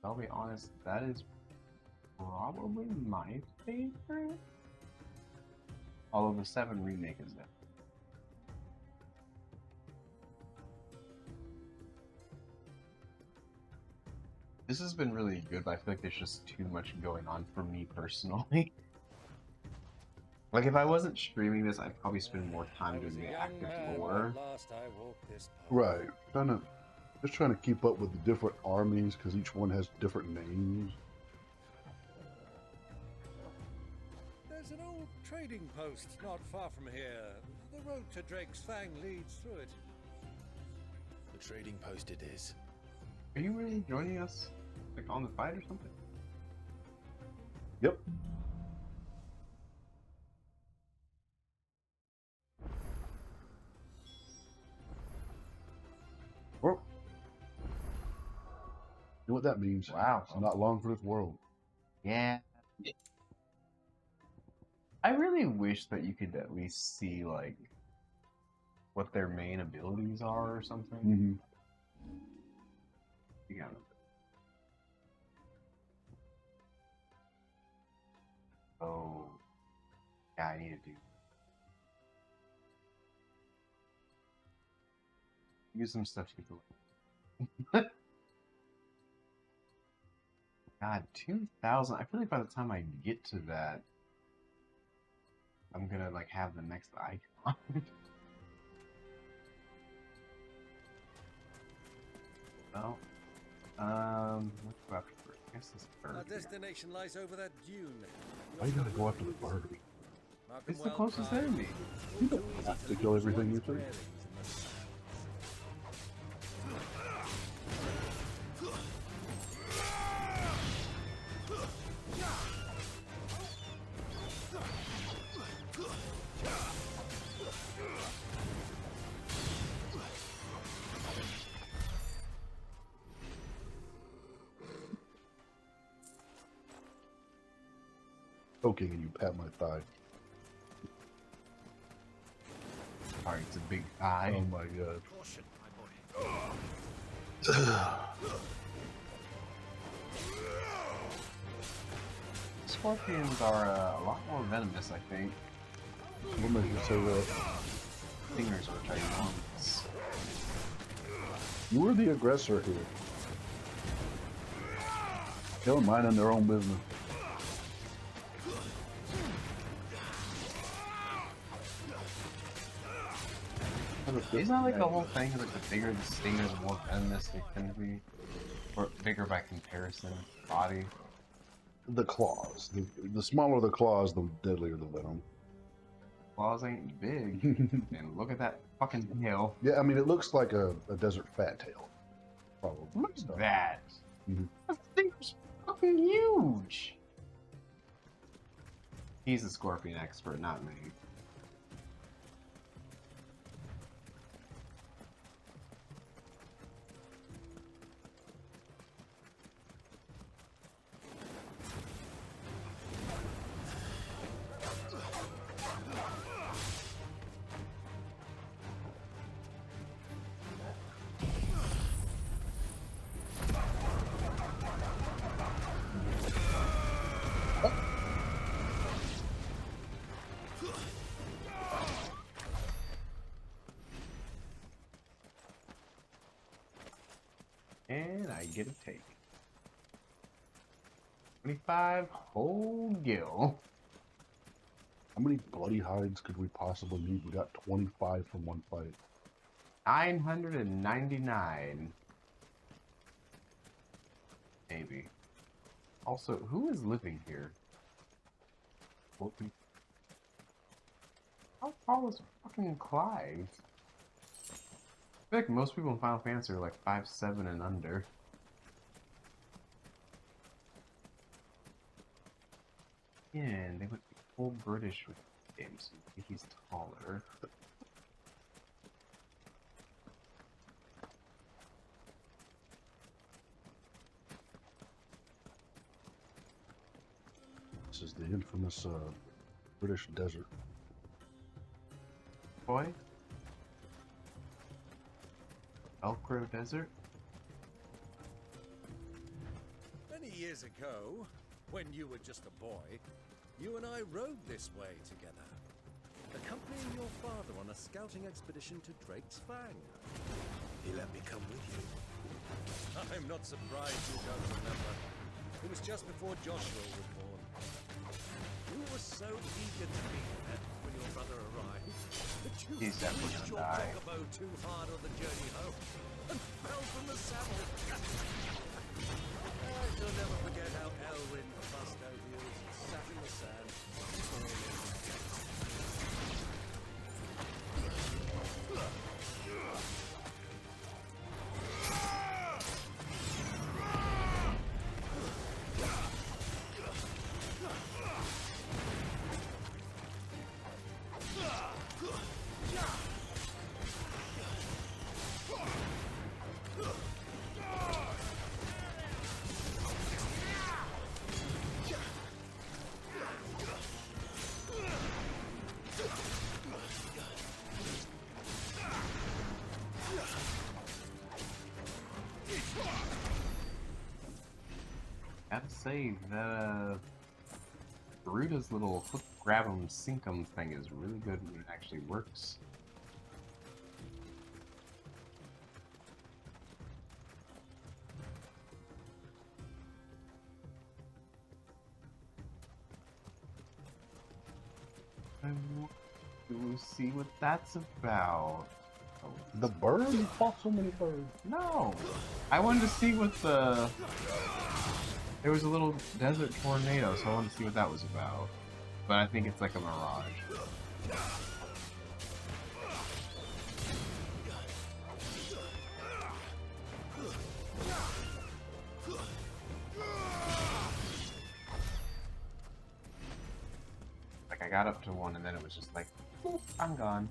I'll be honest, that is probably my favorite. Although the 7 remake is there. This has been really good, but I feel like there's just too much going on for me personally. Like, if I wasn't streaming this, I'd probably spend more time doing the active lore. Right. Just trying to keep up with the different armies because each one has different names. There's an old trading post not far from here. The road to Drake's Fang leads through it. The trading post it is. Are you really joining us, like, on the fight or something? Yep. Well, you know what that means? Wow. It's not long for this world. Yeah. I really wish that you could at least see, like, what their main abilities are or something. Mm-hmm. Yeah. Oh. Yeah, I need to do. Use some stuff to get the. God, 2,000. I feel like by the time I get to that, I'm gonna like have the next icon. Well, let's go after first. I guess this Our bird. destination lies over that dune. Why you gotta go after the bird? It's the closest enemy. You don't have to kill everything you see. Okay, and you pat my thigh. Sorry, it's a big eye. Oh my god. Caution, my boy. Scorpions are a lot more venomous, I think. What makes you say that? Stingers are ginormous. You were the aggressor here. They're minding their own business. Isn't that like the whole thing? Like the bigger the stingers, the more venomous they tend to be, or bigger by comparison with the body. The claws. The smaller the claws, the deadlier the venom. Claws ain't big, and look at that fucking tail. Yeah, I mean it looks like a desert fat tail. Probably. Look at that. Mm-hmm. That thing's fucking huge. He's a scorpion expert, not me. And I get a take. 25 whole gill. How many bloody hides could we possibly need? We got 25 from one fight. 999. Maybe. Also, who is living here? How tall is fucking Clive? I feel like most people in Final Fantasy are like 5'7" and under. Yeah, and they went full British with games. So he's taller. This is the infamous British desert. Boy? Velcro Desert? Many years ago, when you were just a boy, you and I rode this way together, accompanying your father on a scouting expedition to Drake's Fang. He let me come with you. I'm not surprised you don't remember. It was just before Joshua was born. You were so eager to be there when your brother arrived that you He's definitely pushed your gonna die. chocobo too hard on the journey home and fell from the saddle. I shall never forget how Elwyn fussed over you as you sat in the sand. Gotta say that Garuda's little hook grab 'em sink 'em thing is really good when it actually works. I want to see what that's about. Oh, the bird? You fought so many birds. No! I wanted to see what the... There was a little desert tornado, so I wanted to see what that was about. But I think it's like a mirage. Like, I got up to one and then it was just like, "Boop, I'm gone."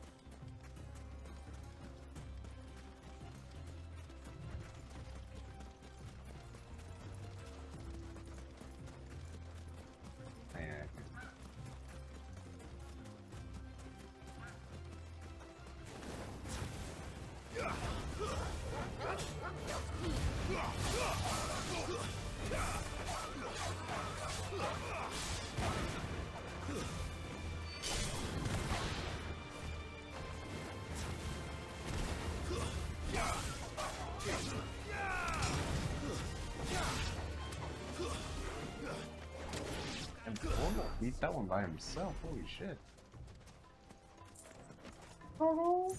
beat that one by himself. Holy shit. Oh.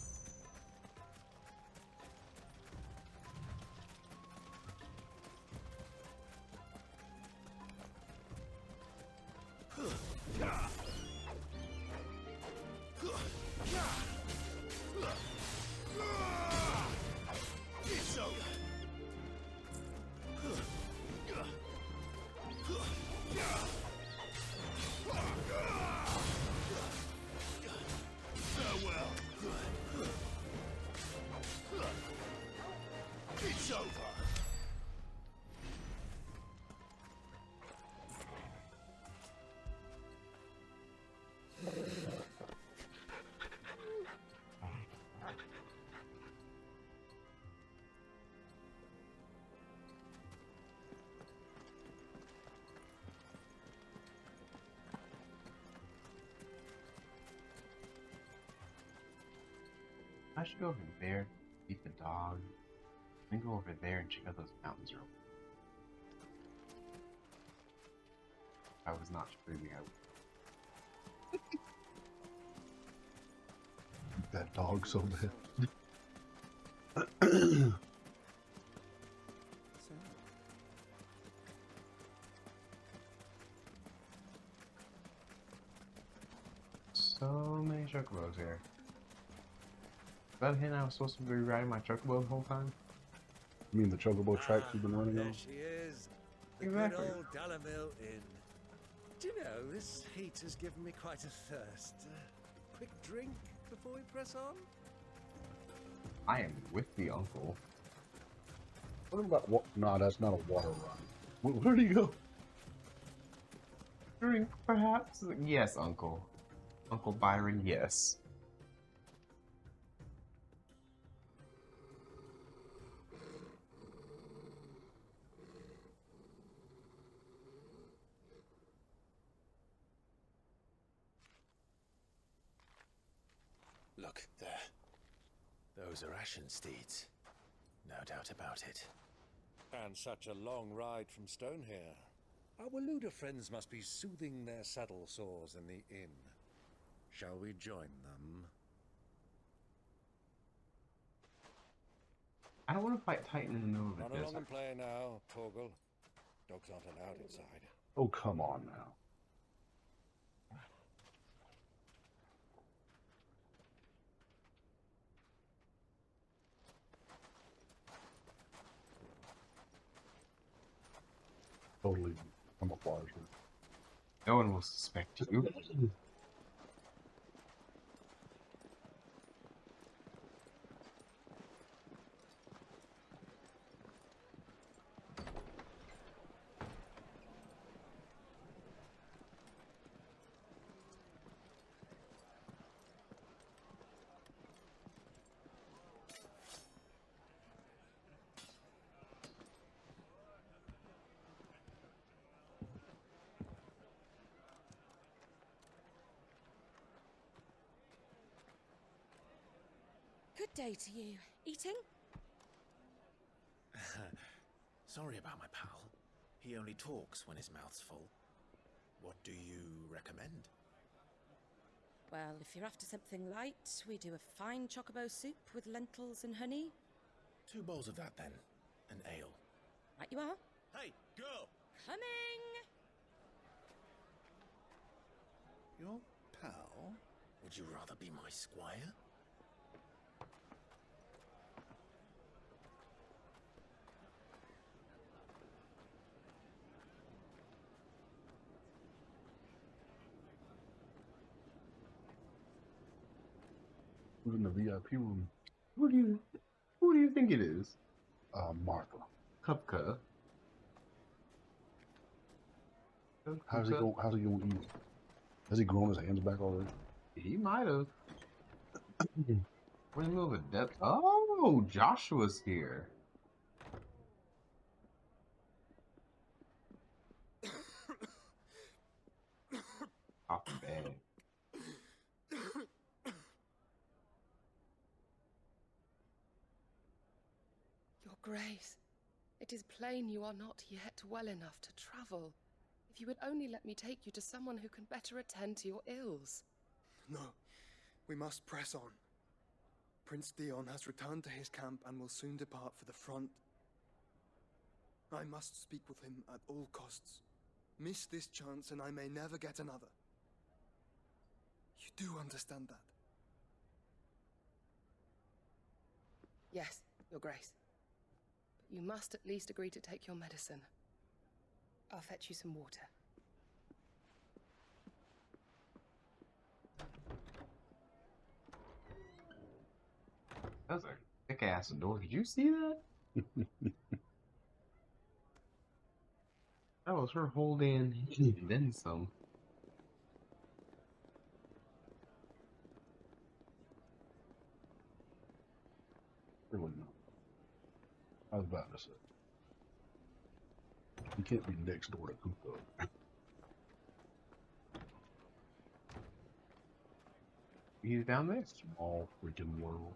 It's over. Farewell. It's over. I should go over there, beat the dog, then go over there and check out those mountains real quick. I was not screaming out. That dog so bad. So many chocobos here. Is that hint I was supposed to be riding my chocobo the whole time? You mean the chocobo tracks you've been running There on? she is. The Exactly. good old Dalamil Inn. Do you know, this heat has given me quite a thirst. Quick drink before we press on? I am with the uncle. What about what? No, that's not a water run. Where do you go? Drink, perhaps? Yes, uncle. Uncle Byron, yes. Look, there. Those are Ashen steeds. No doubt about it. And such a long ride from Stone here. Our Luda friends must be soothing their saddle sores in the inn. Shall we join them? I don't want to fight Titan in the middle of Run the along desert. and play now, Torgal. Dogs aren't allowed inside. Oh, come on now. Totally camouflage. No one will suspect you. Good day to you. Eating? Sorry about my pal. He only talks when his mouth's full. What do you recommend? Well, if you're after something light, we do a fine chocobo soup with lentils and honey. 2 bowls of that then. An ale. Right you are. Hey, girl! Coming! Your pal? Would you rather be my squire? Who's in the VIP room? Who do you think it is? Martha. Cupca. How's he going to eat? Has he grown his hands back already? He might have. We're in the middle of a depth. Oh, Joshua's here. Off the bed. Your Grace, it is plain you are not yet well enough to travel. if you would only let me take you to someone who can better attend to your ills. No, we must press on. Prince Dion has returned to his camp and will soon depart for the front. I must speak with him at all costs. Miss this chance and I may never get another. You do understand that? Yes, Your Grace. But you must at least agree to take your medicine. I'll fetch you some water. That was a thick ass door. Did you see that? That was her holding and then some. Really not. I was about to say. You can't be next door to Kuko. He's down there. Small freaking world.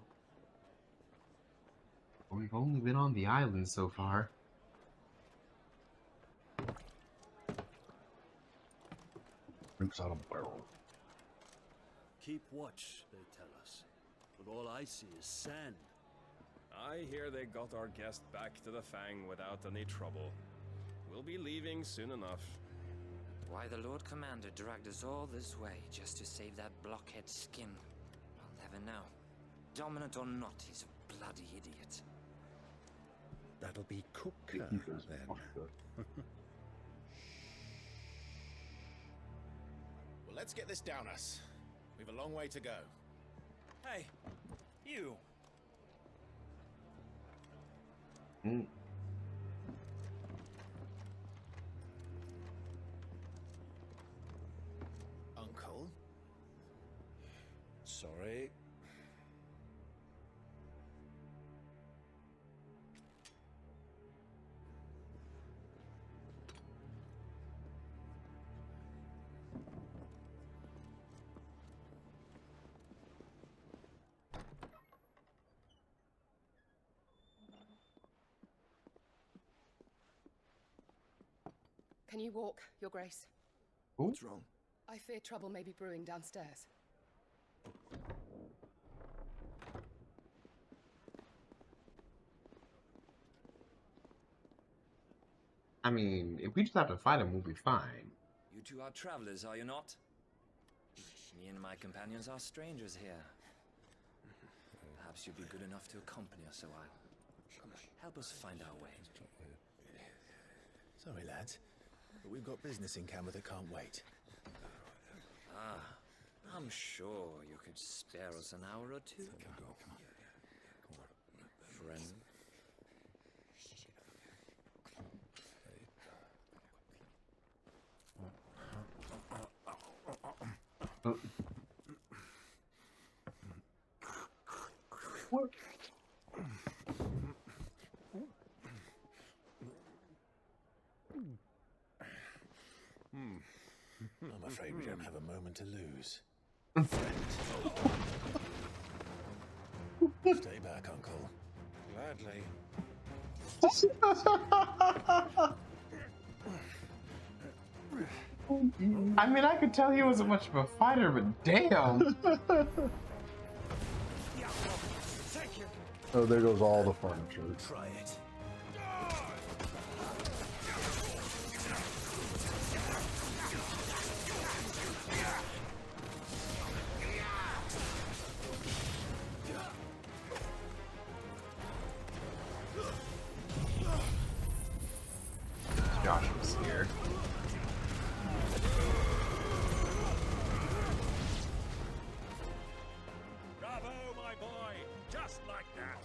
We've only been on the island so far. Drinks out of a barrel. Keep watch, they tell us. But all I see is sand. I hear they got our guest back to the Fang without any trouble. We'll be leaving soon enough. Why the Lord Commander dragged us all this way just to save that blockhead skin, I'll never know. Dominant or not, he's a bloody idiot. That'll be Cooker, then. Well, let's get this down us. We've a long way to go. Hey, you! Uncle? Sorry. Can you walk, Your Grace? What's wrong? I fear trouble may be brewing downstairs. I mean, if we just have to fight him, we'll be fine. You two are travelers, are you not? Me and my companions are strangers here. Perhaps you'd be good enough to accompany us a while. Help us find our way. Sorry, lads, but we've got business in camera that can't wait. Ah, I'm sure you could spare us an hour or two. Friend. What? I'm afraid we don't have a moment to lose. Stay back, Uncle. Gladly. I mean, I could tell he wasn't much of a fighter, but damn. Oh, there goes all the furniture. Try it. Josh was scared. Bravo, my boy! Just like that!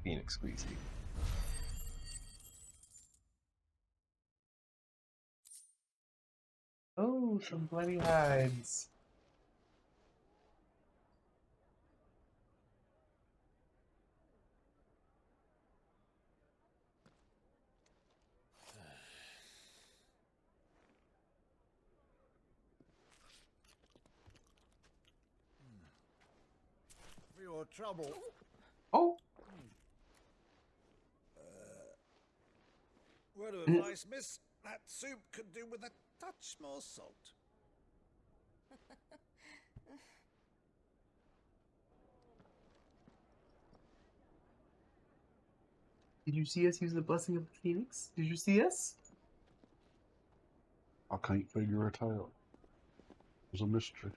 Phoenix Squeezy. Oh, some bloody hides. for your trouble. Oh. Word of advice, miss. That soup could do with a touch more salt. Did you see us use the blessing of the Phoenix? Did you see us? I can't figure it out. It's a mystery.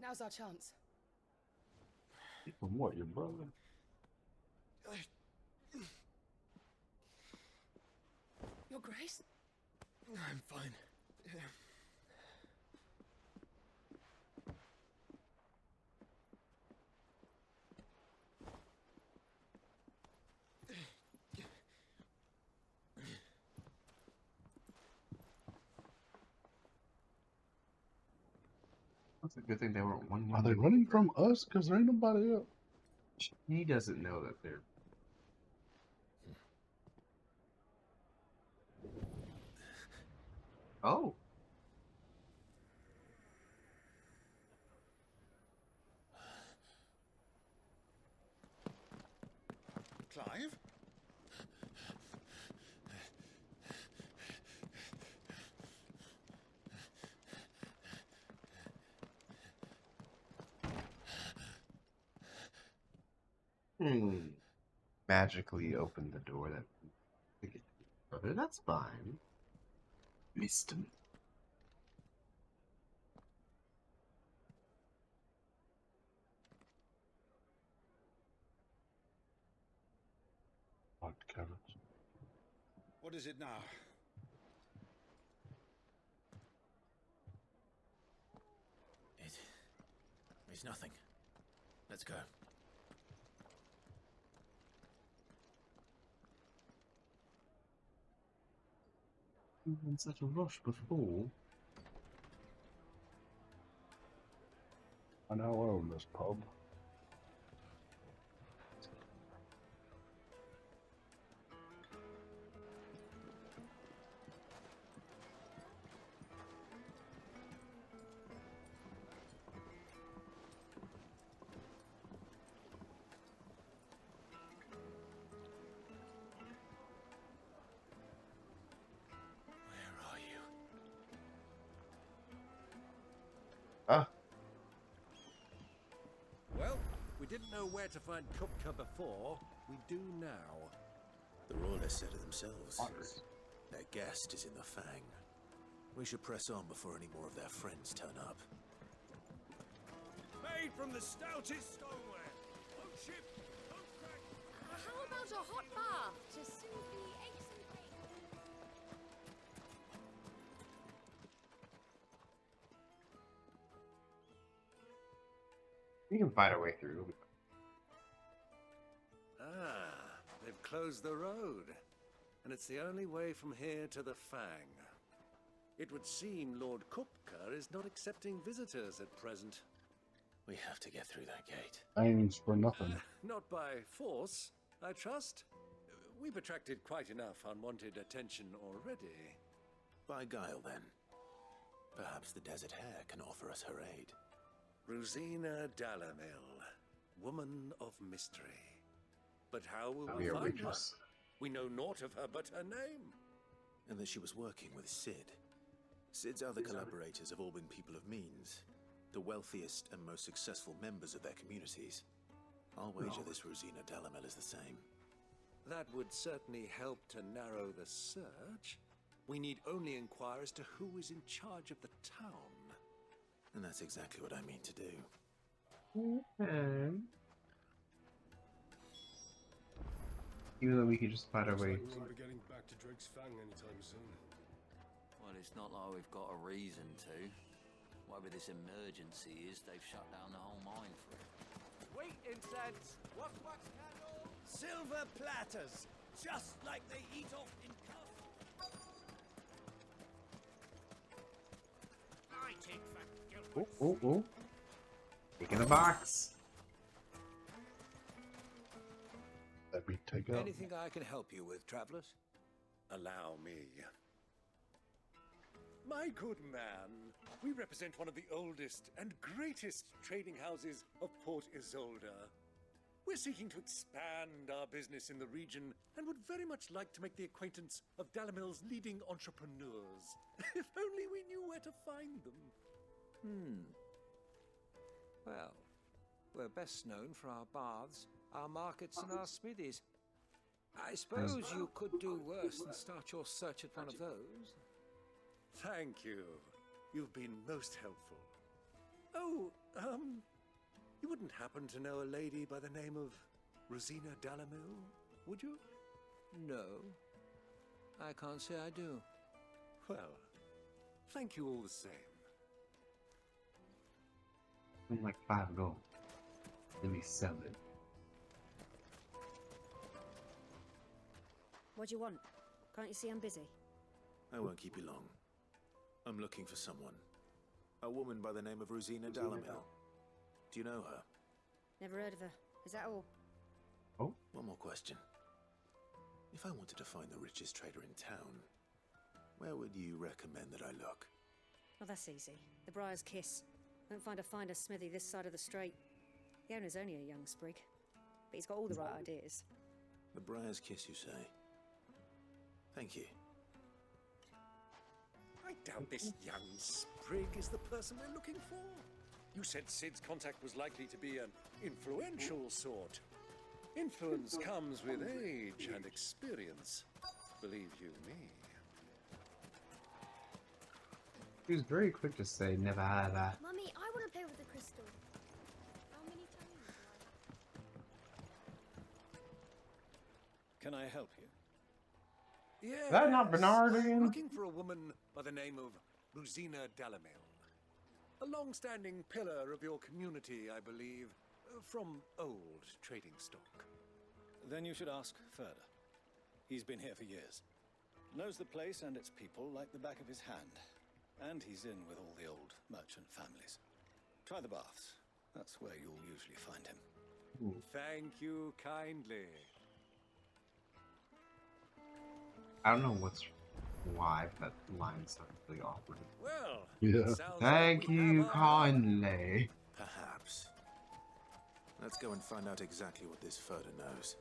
Now's our chance. From what, your brother? Your Grace? I'm fine. Yeah. That's a good thing they weren't one. Are they running from us? Because there ain't nobody else. He doesn't know that they're. Oh. Clive? Magically opened the door that to get to each other. That's fine. Missed him. What is it now? It's nothing. Let's go. You were in such a rush before. I now own this pub. Well, we didn't know where to find Kupka before. We do now. The royalists said it themselves. Their guest is in the Fang. We should press on before any more of their friends turn up. Made from the stoutest stoneware. Don't ship, don't crack. How about a hot bath to soothe the aches and pains? We can find our way through. Ah, they've closed the road. And it's the only way from here to the Fang. It would seem Lord Kupka is not accepting visitors at present. We have to get through that gate. Aims for nothing. Not by force, I trust. We've attracted quite enough unwanted attention already. By guile, then. Perhaps the Desert Hare can offer us her aid. Rosina Dalamil, woman of mystery. But how will That'll we be a find her? waitress. We know naught of her but her name. And that she was working with Sid. Sid's other collaborators have all been people of means. The wealthiest and most successful members of their communities. I'll wager this Rosina Dalamel is the same. That would certainly help to narrow the search. We need only inquire as to who is in charge of the town. And that's exactly what I mean to do. Okay. Even though we could just find our way. We won't be getting back to Drake's Fang anytime soon. Well, it's not like we've got a reason to. Whatever this emergency is, they've shut down the whole mine for it. Sweet incense, wax candles, silver platters, just like they eat off in castles. Oh. Taking the box. that we take out. Anything I can help you with, travelers? Allow me. My good man, we represent one of the oldest and greatest trading houses of Port Isolde. We're seeking to expand our business in the region and would very much like to make the acquaintance of Dalamil's leading entrepreneurs. If only we knew where to find them. Well, we're best known for our baths, our markets, and our smithies. I suppose you could do worse than start your search at one of those. Thank you. You've been most helpful. Oh, you wouldn't happen to know a lady by the name of Rosina Dalamil, would you? No, I can't say I do. Well, thank you all the same. I'm like 5 gold. Let me sell it. What do you want? Can't you see I'm busy? I won't keep you long. I'm looking for someone. A woman by the name of Rosina Dalamil. Do you know her? Never heard of her. Is that all? Oh? One more question. If I wanted to find the richest trader in town, where would you recommend that I look? Oh, that's easy. The Briar's Kiss. Won't find a finer smithy this side of the strait. The owner's only a young sprig, but he's got all the right ideas. The Briar's Kiss, you say? Thank you. I doubt this young sprig is the person we're looking for. You said Sid's contact was likely to be an influential sort. Influence comes with age and experience. Believe you me. He was very quick to say, never had that. Mummy, I want to play with the crystal. How many times Can I help you? Yes. Is that not Bernard I'm again? looking for a woman by the name of Rosina Dalamil. A long-standing pillar of your community, I believe, from old trading stock. Then you should ask further. He's been here for years. Knows the place and its people like the back of his hand. And he's in with all the old merchant families. Try the baths. That's where you'll usually find him. Ooh. Thank you kindly. I don't know why that line sounds really awkward. Well, yeah. Thank you kindly. Perhaps. Let's go and find out exactly what this Furder knows.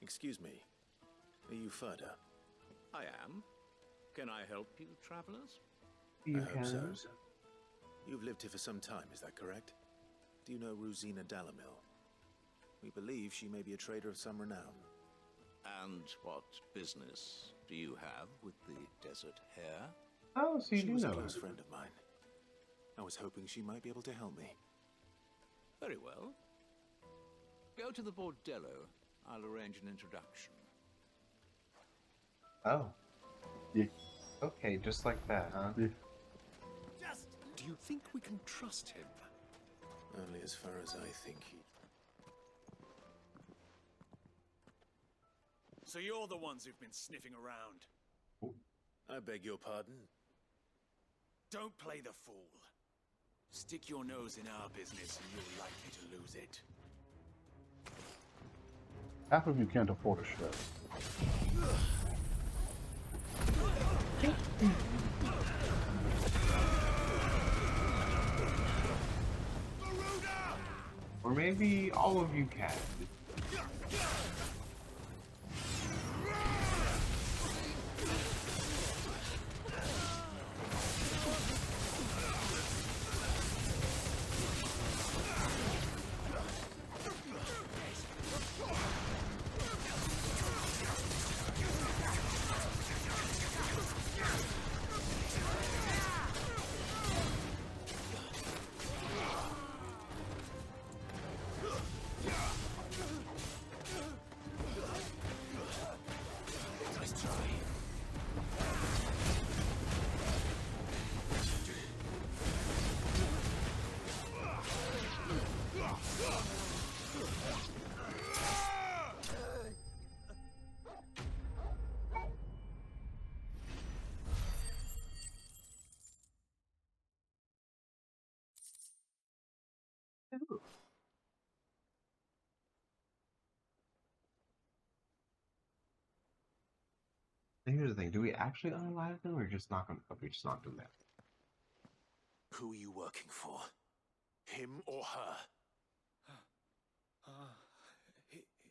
Excuse me. Are you Furder? I am. Can I help you, travelers? You I hope so. can. You've lived here for some time, is that correct? Do you know Rosina Dalamil? We believe she may be a trader of some renown. And what business do you have with the desert hare? Oh, so you She do was a know close her. friend of mine. I was hoping she might be able to help me. Very well. Go to the bordello. I'll arrange an introduction. Oh. Yeah. Okay, just like that, huh? Yeah. Just, do you think we can trust him? Only as far as I think he... So you're the ones who've been sniffing around. I beg your pardon? Don't play the fool. Stick your nose in our business and you're likely to lose it. Half of you can't afford a chef. Or maybe all of you can. And here's the thing: do we actually unalive them, or just knock them? We just knocked them down. Who are you working for? Him or her?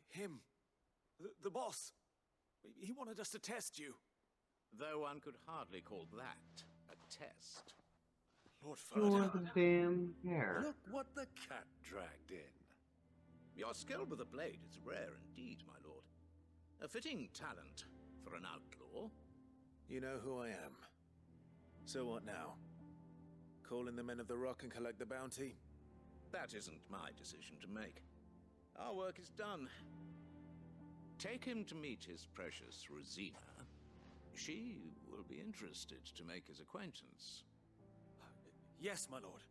Him. The boss. He wanted us to test you. Though one could hardly call that a test. Lord You're Ferdinand. the damn hair. Look what the cat dragged in. Your skill with a blade is rare indeed, my lord. A fitting talent for an outlaw. You know who I am. So what now? Call in the Men of the Rock and collect the bounty? That isn't my decision to make. Our work is done. Take him to meet his precious Rosina. She will be interested to make his acquaintance. Yes, my lord.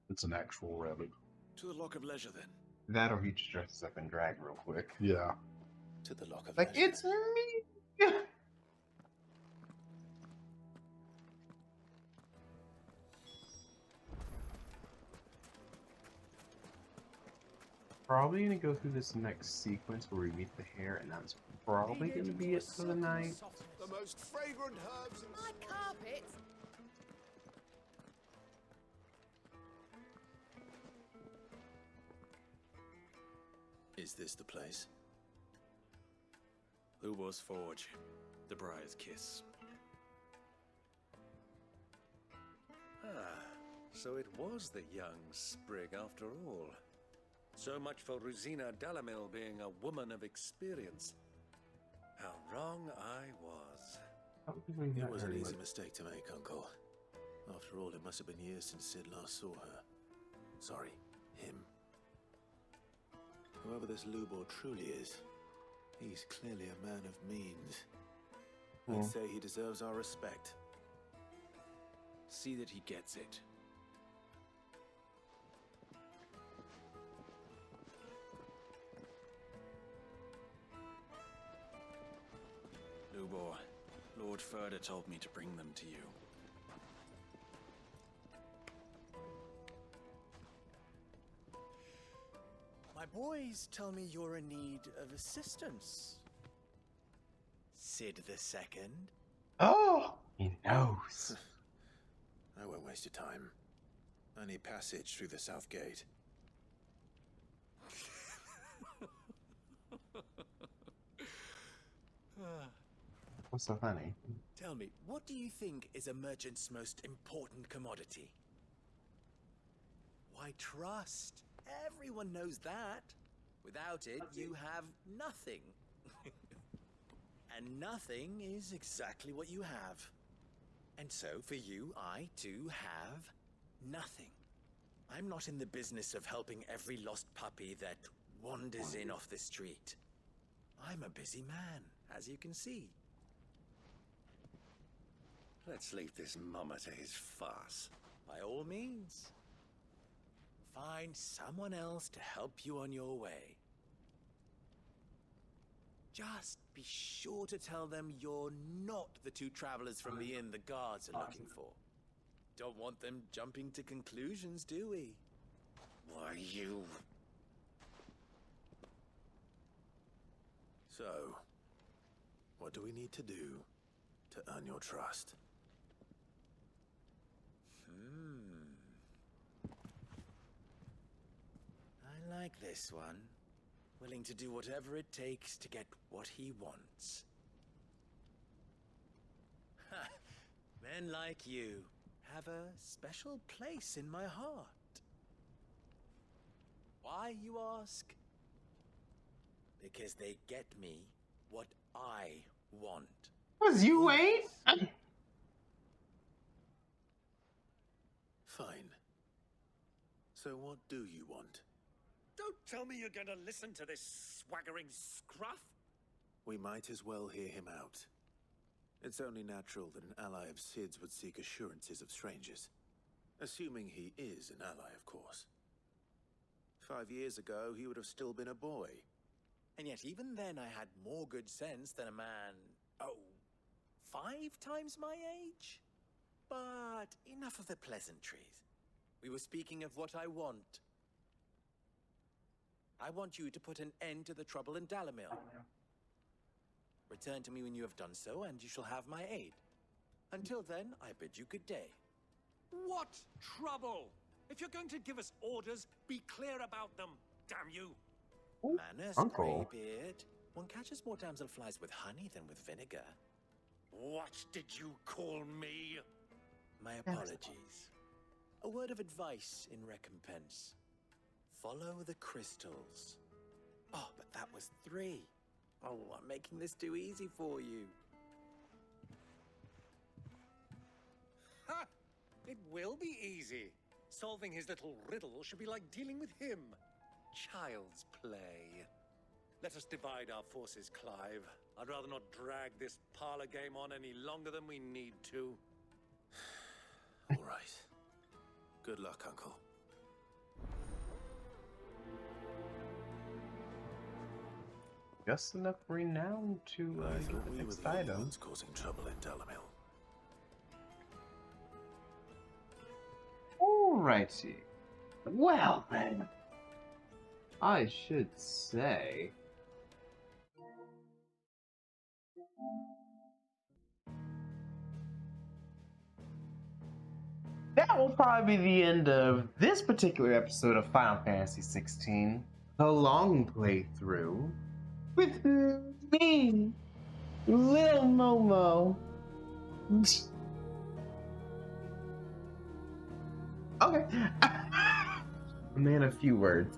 It's an actual rabbit. To the Lock of Leisure, then. That or he just dresses up and drag real quick. Yeah. To the Lock of Like, Leisure. it's me! Probably gonna go through this next sequence where we meet the hare, and that's probably gonna be it for the night. The most fragrant herbs in My carpet! Is this the place? Lubo's Forge. The Briar's Kiss. Ah, so it was the young sprig after all. So much for Rosina Dalamil being a woman of experience. How wrong I was. It was an easy mistake to make, Uncle. After all, it must have been years since Sid last saw her. Sorry, him. Whoever this Lubor truly is, he's clearly a man of means. I'd say he deserves our respect. See that he gets it. Lubor, Lord Furder told me to bring them to you. My boys tell me you're in need of assistance. Sid the Second. Oh! He knows. I won't waste your time. I need passage through the south gate. What's so funny? Tell me, what do you think is a merchant's most important commodity? Why, trust. Everyone knows that. Without it, you have nothing. And nothing is exactly what you have. And so, for you, I, too, have nothing. I'm not in the business of helping every lost puppy that wanders in off the street. I'm a busy man, as you can see. Let's leave this mummer to his farce. By all means. Find someone else to help you on your way. Just be sure to tell them you're not the two travelers from the inn the guards are looking for. Don't want them jumping to conclusions, do we? Why, you... So, what do we need to do to earn your trust? I like this one. Willing to do whatever it takes to get what he wants. Ha! Men like you have a special place in my heart. Why, you ask? Because they get me what I want. Was you wait? Fine. So what do you want? Don't tell me you're going to listen to this swaggering scruff. We might as well hear him out. It's only natural that an ally of Sid's would seek assurances of strangers. Assuming he is an ally, of course. 5 years ago, he would have still been a boy. And yet even then I had more good sense than a man, 5 times my age? But enough of the pleasantries. We were speaking of what I want, I want you to put an end to the trouble in Dalamil. Return to me when you have done so, and you shall have my aid. Until then, I bid you good day. What trouble? If you're going to give us orders, be clear about them, damn you. Manners, Uncle. Greybeard. One catches more damselflies with honey than with vinegar. What did you call me? My apologies. A word of advice in recompense. Follow the crystals. Oh, but that was 3. Oh, I'm making this too easy for you. Ha! It will be easy. Solving his little riddle should be like dealing with him. Child's play. Let us divide our forces, Clive. I'd rather not drag this parlor game on any longer than we need to. All right. Good luck, Uncle. Just enough renown to I get thought the we were next the only item. ones causing trouble in Dalamil. Alrighty. Well then, I should say. That will probably be the end of this particular episode of Final Fantasy XVI, the long playthrough, with me, Lil Momo. Okay. A man of few words.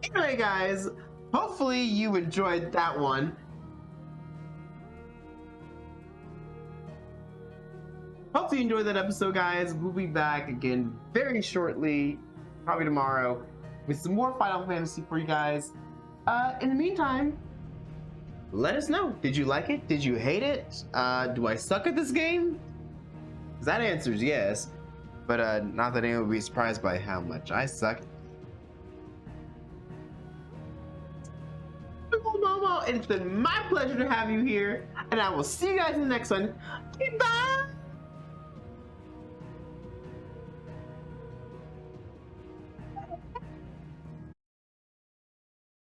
Anyway, guys, hopefully you enjoyed that one. Hopefully you enjoyed that episode, guys. We'll be back again very shortly, probably tomorrow, with some more Final Fantasy for you guys. In the meantime, let us know. Did you like it? Did you hate it? Do I suck at this game? Because that answer is yes. But not that anyone would be surprised by how much I suck. Momo, and it's been my pleasure to have you here, and I will see you guys in the next one. Goodbye!